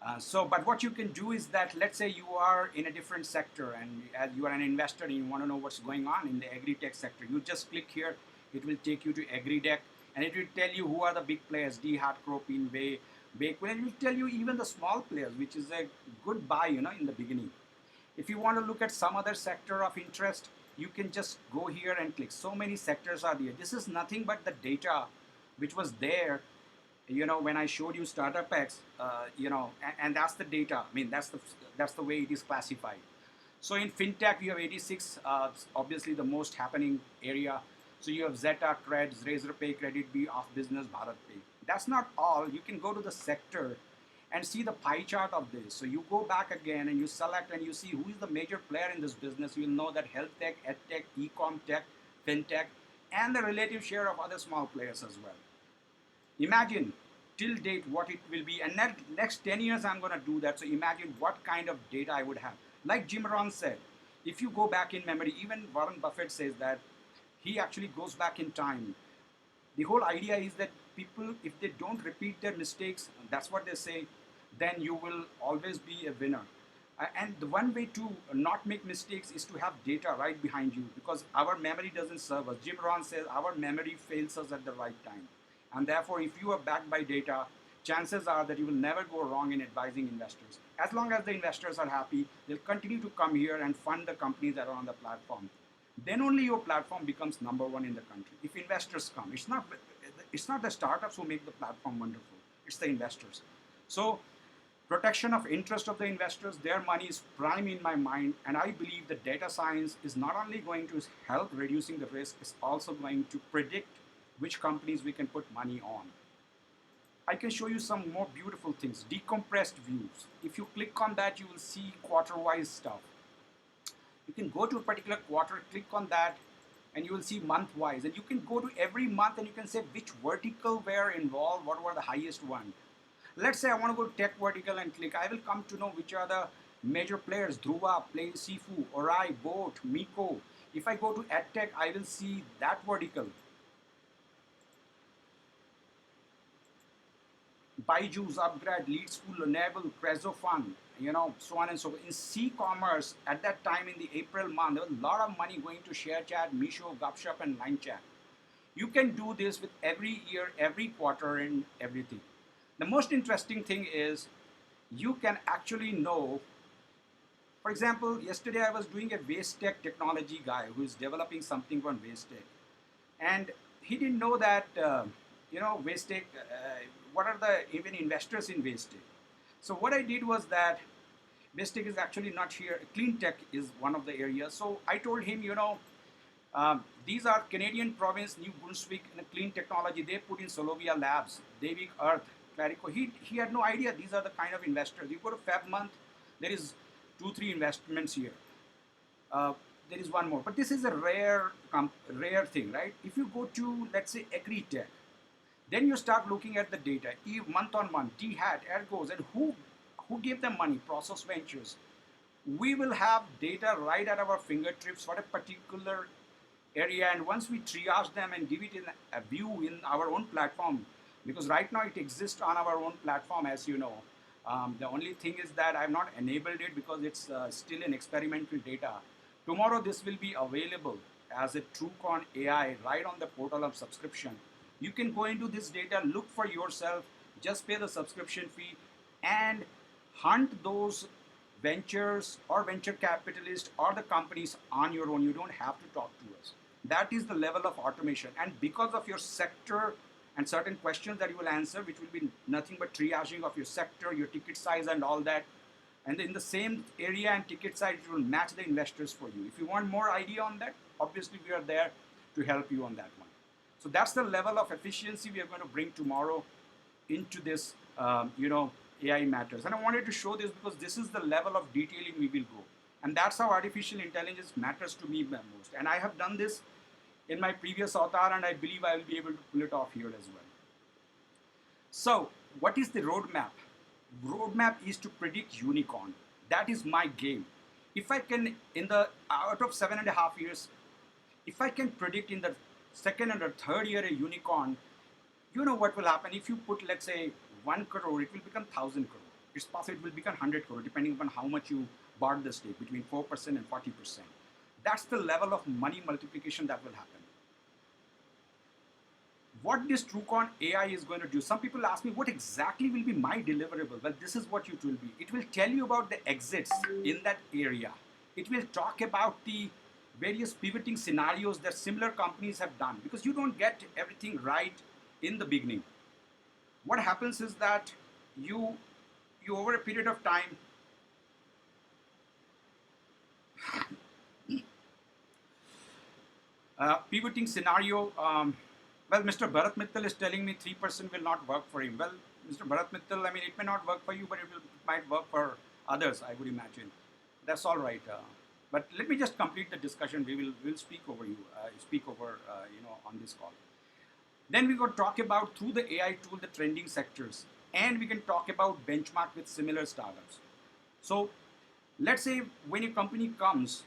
But what you can do is that, let's say you are in a different sector and as you are an investor and you want to know what's going on in the agri-tech sector, you just click here, it will take you to agri-tech and it will tell you who are the big players, D. Hartcrope, Way, Bakewell, and it will tell you even the small players, which is a good buy, in the beginning. If you want to look at some other sector of interest, you can just go here and click. So many sectors are there. This is nothing but the data which was there, when I showed you Startup X, and that's the data. I mean, that's the way it is classified. So in fintech, you have 86, obviously the most happening area. So you have Zeta, Creds, Razorpay, Credit, Off Business, BharatPay. That's not all. You can go to the sector and see the pie chart of this. So you go back again and you select and you see who is the major player in this business. You'll know that health tech, ed tech, e-com tech, fintech, and the relative share of other small players as well. Imagine till date what it will be, and next 10 years I'm going to do that. So imagine what kind of data I would have. Like Jim Rohn said, if you go back in memory, even Warren Buffett says that he actually goes back in time. The whole idea is that people, if they don't repeat their mistakes, that's what they say, then you will always be a winner. And the one way to not make mistakes is to have data right behind you, because our memory doesn't serve us. Jim Rohn says our memory fails us at the right time. And therefore, if you are backed by data, chances are that you will never go wrong in advising investors. As long as the investors are happy, they'll continue to come here and fund the companies that are on the platform. Then only your platform becomes number one in the country. If investors come, it's not the startups who make the platform wonderful. It's the investors. So protection of interest of the investors, their money is prime in my mind, and I believe that data science is not only going to help reducing the risk, it's also going to predict which companies we can put money on. I can show you some more beautiful things. Decompressed views. If you click on that, you will see quarter-wise stuff. You can go to a particular quarter, click on that, and you will see month-wise. And you can go to every month and you can say which vertical were involved, what were the highest one. Let's say I want to go to tech vertical and click. I will come to know which are the major players: Dhruva, Play, Sifu, Orai, Boat, Miko. If I go to EdTech, I will see that vertical. Byju's, Upgrade, Lead School, Enable, Crezofund, so on and so forth. In C-commerce, at that time in the April month, there was a lot of money going to ShareChat, Misho, Gupshup, and LineChat. You can do this with every year, every quarter, and everything. The most interesting thing is you can actually know. For example, yesterday I was doing a waste tech technology guy who is developing something on waste tech, and he didn't know that waste tech. What are the even investors in waste tech? So what I did was that mistake is actually not here. Clean tech is one of the areas. So I told him, these are Canadian province, New Brunswick, and clean technology. They put in Solovia Labs, Davik Earth, Clarico. He had no idea these are the kind of investors. You go to Feb month, there is 2-3 investments here. There is one more, but this is a rare thing, right? If you go to, let's say, agri-tech, then you start looking at the data, month on month, DHAT, Ergos, and who gave them money? Process Ventures. We will have data right at our fingertips for a particular area, and once we triage them and give it in a view in our own platform, because right now it exists on our own platform, as you know. The only thing is that I've not enabled it because it's still in experimental data. Tomorrow this will be available as a TrueCon AI right on the portal of subscription. You can go into this data, look for yourself, just pay the subscription fee, and hunt those ventures or venture capitalists or the companies on your own. You don't have to talk to us. That is the level of automation. And because of your sector and certain questions that you will answer, which will be nothing but triaging of your sector, your ticket size, and all that. And in the same area and ticket size, it will match the investors for you. If you want more idea on that, obviously we are there to help you on that one. So that's the level of efficiency we are going to bring tomorrow into this, AI matters. And I wanted to show this because this is the level of detailing we will go. And that's how artificial intelligence matters to me most. And I have done this in my previous avatar, and I believe I will be able to pull it off here as well. So, what is the roadmap? Roadmap is to predict unicorn. That is my game. If I can, out of 7.5 years, if I can predict in the second and the third year a unicorn, you know what will happen. If you put, let's say, 1 crore, it will become 1,000 crore. It's possible it will become 100 crore, depending upon how much you bought the stake, between 4% and 40%. That's the level of money multiplication that will happen. What this TrueCon AI is going to do, some people ask me, what exactly will be my deliverable? Well, this is what it will be. It will tell you about the exits in that area. It will talk about the various pivoting scenarios that similar companies have done, because you don't get everything right in the beginning. What happens is that you over a period of time, pivoting scenario, well, Mr. Bharat Mittal is telling me 3% will not work for him. Well, Mr. Bharat Mittal, I mean, it may not work for you, but it might work for others, I would imagine. That's all right. But let me just complete the discussion. We'll speak over you, on this call. Then we could talk about, through the AI tool, the trending sectors, and we can talk about benchmark with similar startups. So let's say when a company comes,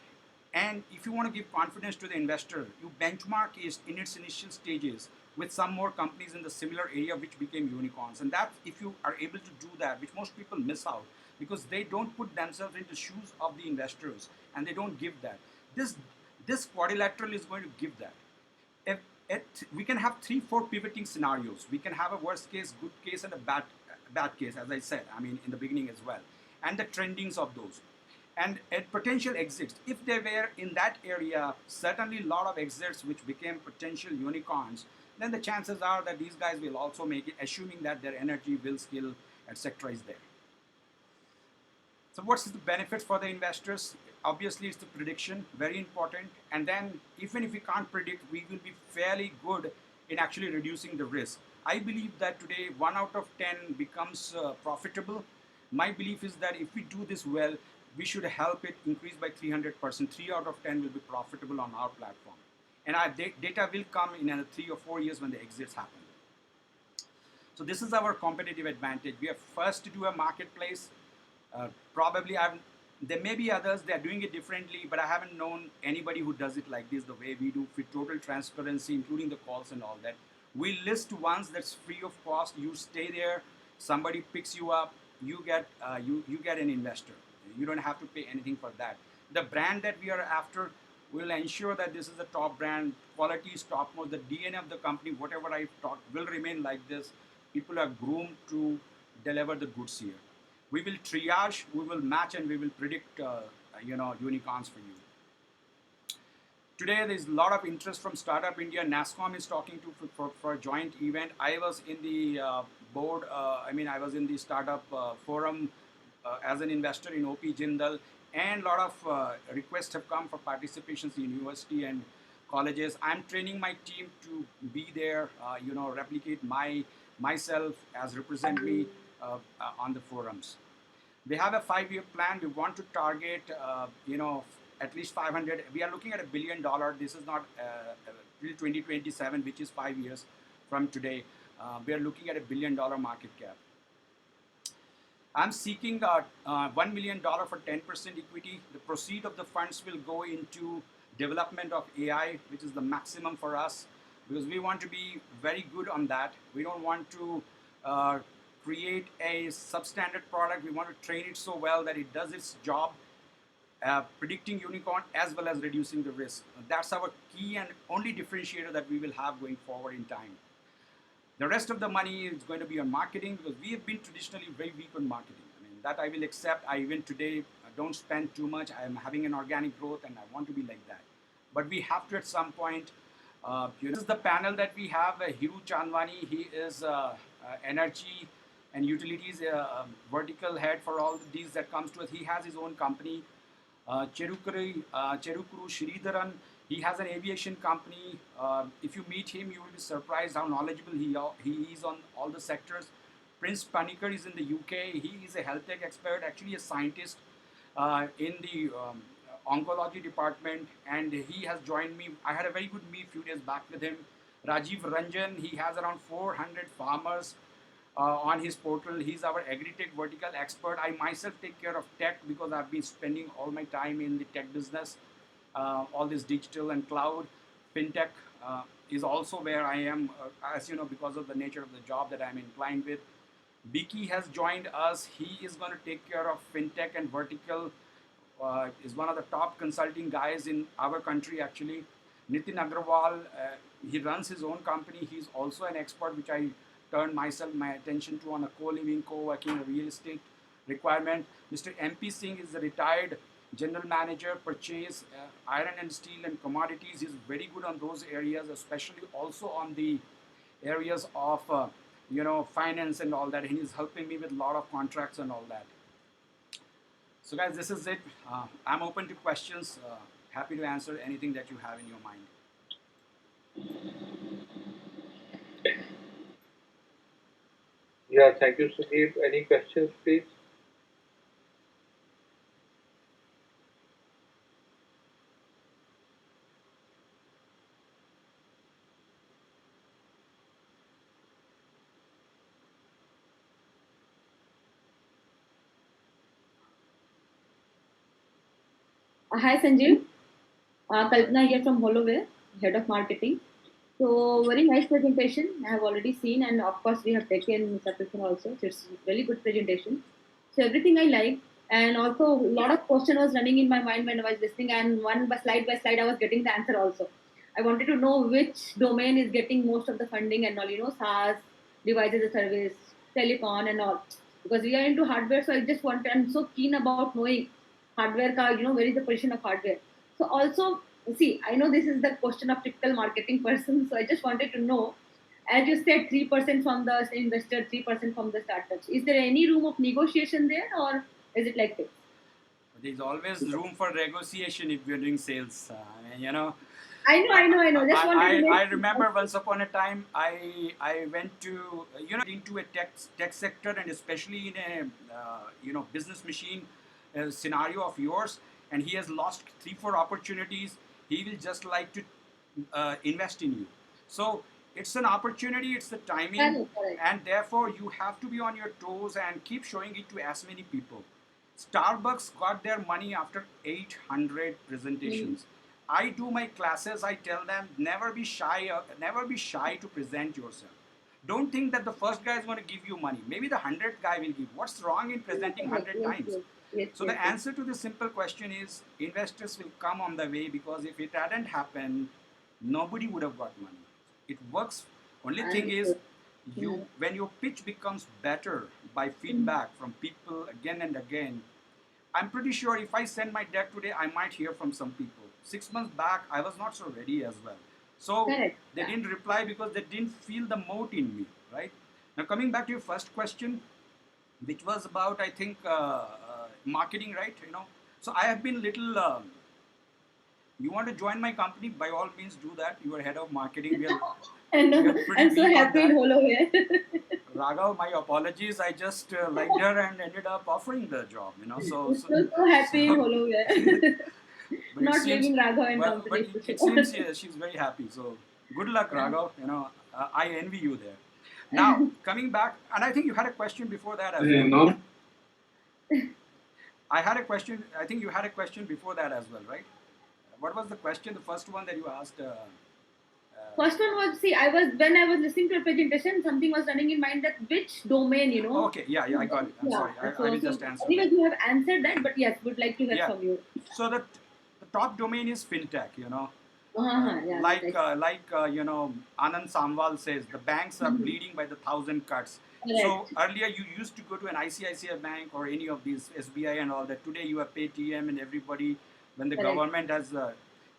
and if you want to give confidence to the investor, you benchmark it in its initial stages with some more companies in the similar area which became unicorns. And that, if you are able to do that, which most people miss out because they don't put themselves into the shoes of the investors and they don't give that. This quadrilateral is going to give that. We can have 3-4 pivoting scenarios. We can have a worst case, good case, and a bad case, as I said, I mean, in the beginning as well. And the trendings of those. And potential exits. If they were in that area, certainly a lot of exits which became potential unicorns, then the chances are that these guys will also make it, assuming that their energy, will, skill, etc. is there. So what's the benefits for the investors? Obviously, it's the prediction, very important. And then even if we can't predict, we will be fairly good in actually reducing the risk. I believe that today 1 out of 10 becomes profitable. My belief is that if we do this well, we should help it increase by 300%. 3 out of 10 will be profitable on our platform. And our data will come in another 3 or 4 years when the exits happen. So this is our competitive advantage. We are first to do a marketplace. Probably there may be others, they are doing it differently, but I haven't known anybody who does it like this, the way we do, with total transparency, including the calls and all that. We list once, that's free of cost. You stay there, somebody picks you up, you get an investor. You don't have to pay anything for that. The brand that we are after will ensure that this is the top brand, quality is topmost, the DNA of the company, whatever I've taught will remain like this. People are groomed to deliver the goods here. We will triage, we will match, and we will predict, unicorns for you. Today, there's a lot of interest from Startup India. NASSCOM is talking for a joint event. I was in the board, I was in the startup forum as an investor in OP Jindal, and a lot of requests have come for participations in university and colleges. I'm training my team to be there, replicate myself as represent me on the forums. We have a 5-year plan. We want to target, at least 500. We are looking at $1 billion. This is not till 2027, which is 5 years from today. We are looking at $1 billion market cap. I'm seeking $1 million for 10% equity. The proceed of the funds will go into development of AI, which is the maximum for us, because we want to be very good on that. We don't want to create a substandard product. We want to train it so well that it does its job, predicting unicorn as well as reducing the risk. That's our key and only differentiator that we will have going forward in time. The rest of the money is going to be on marketing, because we have been traditionally very weak on marketing. I mean, that I will accept. I even today don't spend too much. I am having an organic growth and I want to be like that. But we have to at some point, this is the panel that we have. Hiru Chandwani, he is energy and utilities vertical head for all these that comes to us. He has his own company. Cherukuru Sridharan, he has an aviation company. If you meet him, you will be surprised how knowledgeable he is on all the sectors. Prince Panikar is in the UK. He is a health tech expert, actually a scientist in the oncology department, and he has joined me. I had a very good meet a few days back with him. Rajiv Ranjan, he has around 400 farmers on his portal. He's our agri-tech vertical expert. I myself take care of tech because I've been spending all my time in the tech business. All this digital and cloud, fintech is also where I am, as you know, because of the nature of the job that I'm inclined with. Biki has joined us. He is going to take care of fintech and vertical. Is one of the top consulting guys in our country, actually. Nitin Agrawal, he runs his own company. He's also an expert, which I turned my attention to on a co-living, co-working, real estate requirement. Mr. MP Singh is a retired general manager, purchase, iron and steel and commodities. He's very good on those areas, especially also on the areas of, finance and all that. And he's helping me with a lot of contracts and all that. So guys, this is it. I'm open to questions. Happy to answer anything that you have in your mind. Yeah, thank you, Sanjeev. Any questions, please? Hi Sanjeev, Kalpana here from Holloway, Head of Marketing. So very nice presentation. I have already seen, and of course we have taken subscription also. So it's really good presentation. So everything I like, and also a lot of question was running in my mind when I was listening, and one by slide I was getting the answer also. I wanted to know which domain is getting most of the funding and all. SaaS, devices as a service, telecom, and all. Because we are into hardware, so I just want. I'm so keen about knowing hardware ka, where is the position of hardware. So also, see, I know this is the question of typical marketing person, so I just wanted to know, as you said, 3% from the investor, 3% from the startups. Is there any room of negotiation there, or is it like this? There's always room for negotiation if you're doing sales. I know. Just wanted to I remember once upon a time I went to into a tech sector, and especially in a business machine scenario of yours, and he has lost 3-4 opportunities. He will just like to invest in you. So it's an opportunity, it's the timing, correct. and therefore you have to be on your toes and keep showing it to as many people. Starbucks got their money after 800 presentations. I do my classes. I tell them never be shy. Never be shy to present yourself. Don't think that the first guy is going to give you money. Maybe the 100th guy will give. What's wrong in presenting 100 times? So the answer to this simple question is investors will come on the way, because if it hadn't happened, nobody would have got money. It works. Only thing is, when your pitch becomes better by feedback from people again and again, I'm pretty sure if I send my deck today, I might hear from some people. 6 months back, I was not so ready as well. So they didn't reply because they didn't feel the moat in me, right? Now coming back to your first question, which was about, I think, marketing, right? You know, so I have been little. You want to join my company? By all means, do that. You are head of marketing. And We are pretty I'm so weak on happy in that. Holloway. Raghav, my apologies. I just liked her and ended up offering the job. You know, So happy in so Holloway. but it Not seems, leaving Raghav in well, but company for it sure. seems she's very happy. So good luck, Raghav. You know, I envy you there. Now coming back, and I think you had a question before that as well. No. I had a question. I think you had a question before that as well, right? What was the question? The first one that you asked. First one was, see, I was when I was listening to a presentation, something was running in mind that which domain, Okay, yeah, I got it. I'm Yeah. sorry. I So, will so just answer anyways, that. you have answered that, but yes, would like to hear Yeah. from you. So the top domain is fintech. You know, Yeah, like right. you know, Anand Samwal says, the banks are Mhm. bleeding by the thousand cuts. So Correct. earlier you used to go to an ICICI bank or any of these SBI and all that. Today you have Paytm and everybody. When the Correct. government has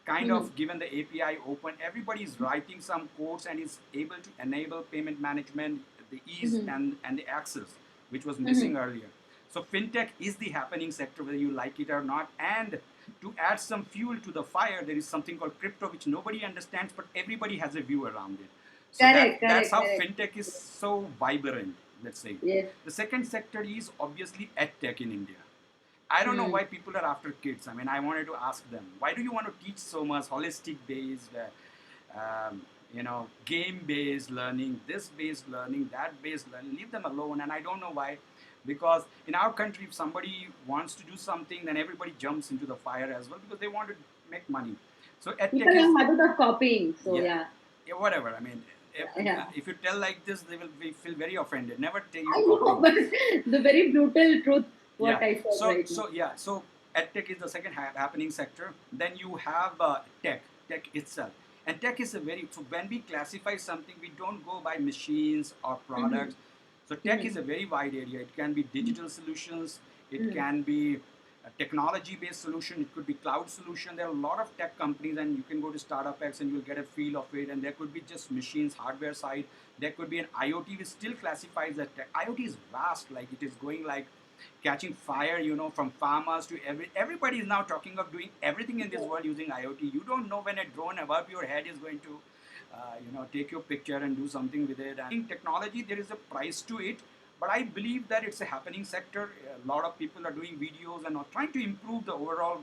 kind Mhm. of given the API open, everybody is writing some codes and is able to enable payment management, the ease Mhm. and the access, which was Mhm. missing earlier. So fintech is the happening sector, whether you like it or not. And to add some fuel to the fire, there is something called crypto, which nobody understands, but everybody has a view around it. So Correct. that's Correct. how Correct. fintech is so vibrant. Let's say Yes. the second sector is obviously edtech in India. I don't know Hmm. why people are after kids. I mean, I wanted to ask them, why do you want to teach so much holistic based, you know, game based learning, this based learning, that based learning? Leave them alone. And I don't know why, because in our country, if somebody wants to do something, then everybody jumps into the fire as well because they want to make money. So People edtech have is, habit of copying. So yeah, yeah. yeah, whatever. I mean, Yeah. if you tell like this, they will feel very offended. Never take I you know, copying. but the very brutal truth, what Yeah. I said right now. So edtech is the second happening sector. Then you have tech itself, and tech is a very, so when we classify something, we don't go by machines or Mm-hmm. products. So tech Mm-hmm. is a very wide area. It can be digital solutions. It Mm-hmm. can be a technology-based solution. It could be cloud solution. There are a lot of tech companies, and you can go to Startup X and you'll get a feel of it. And there could be just machines, hardware side. There could be an IoT, which still classifies as tech. IoT is vast, like it is going like catching fire, you know, from farmers to everybody is now talking of doing everything in this world using IoT. You don't know when a drone above your head is going to, you know, take your picture and do something with it. And in technology, there is a price to it, but I believe that it's a happening sector. A lot of people are doing videos and are trying to improve the overall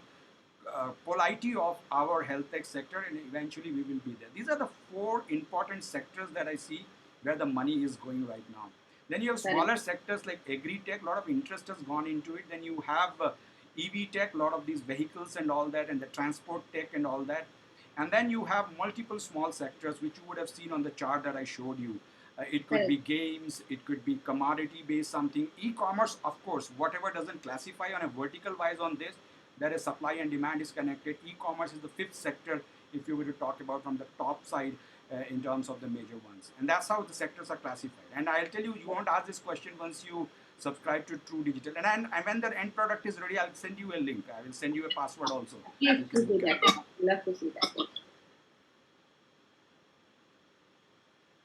quality of our health tech sector, and eventually we will be there. These are the four important sectors that I see where the money is going right now. Then you have Correct. smaller sectors like agri tech. A lot of interest has gone into it. Then you have EV tech, a lot of these vehicles and all that, and the transport tech and all that. And then you have multiple small sectors, which you would have seen on the chart that I showed you. It could be Correct. games, it could be commodity based something. E commerce, of course, whatever doesn't classify on a vertical wise on this, there is supply and demand is connected. E commerce is the fifth sector, if you were to talk about from the top side in terms of the major ones. And that's how the sectors are classified. And I'll tell you, you won't ask this question once you subscribe to Truedigital. And when the end product is ready, I'll send you a link. I will send you a password also. Please You to can see look at that. it. Love to see that.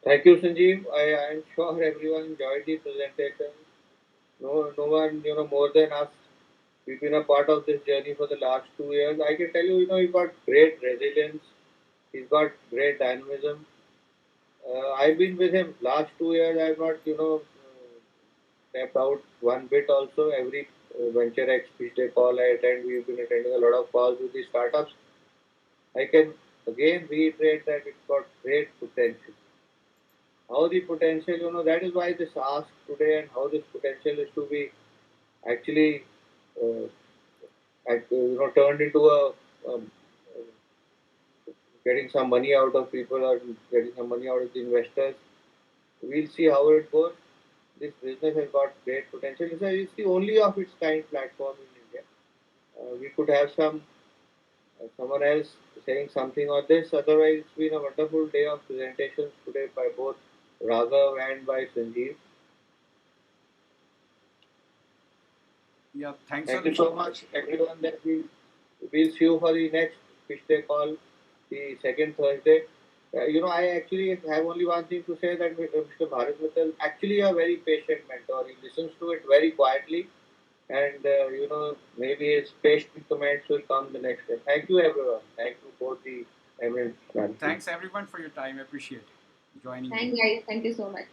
Thank you, Sanjeev. I am sure everyone enjoyed the presentation. No one, more than us. We've been a part of this journey for the last 2 years. I can tell you, he's got great resilience. He's got great dynamism. I've been with him last 2 years. I've not, stepped out one bit also. Every Venture X which they call I attend, we've been attending a lot of calls with the startups. I can again reiterate that it's got great potential. How the potential, that is why this ask today, and how this potential is to be actually, uh, turned into um, getting some money out of people or getting some money out of the investors. We'll see how it goes. This business has got great potential. It's the only of its kind platform in India. We could have someone else saying something on this. Otherwise, it's been a wonderful day of presentations today by both Raghav and by Sanjeev. Yeah, thanks a Thank you so much, everyone. That we'll see you for the next Fish Day call, the second Thursday. I actually have only one thing to say that Mr. Bharat Mittal actually a very patient mentor. He listens to it very quietly, and maybe his patient comments will come the next day. Thank you, everyone. Thank you both the eminent. Thanks everyone for your time. I appreciate joining Thank me. guys. Thank you so much.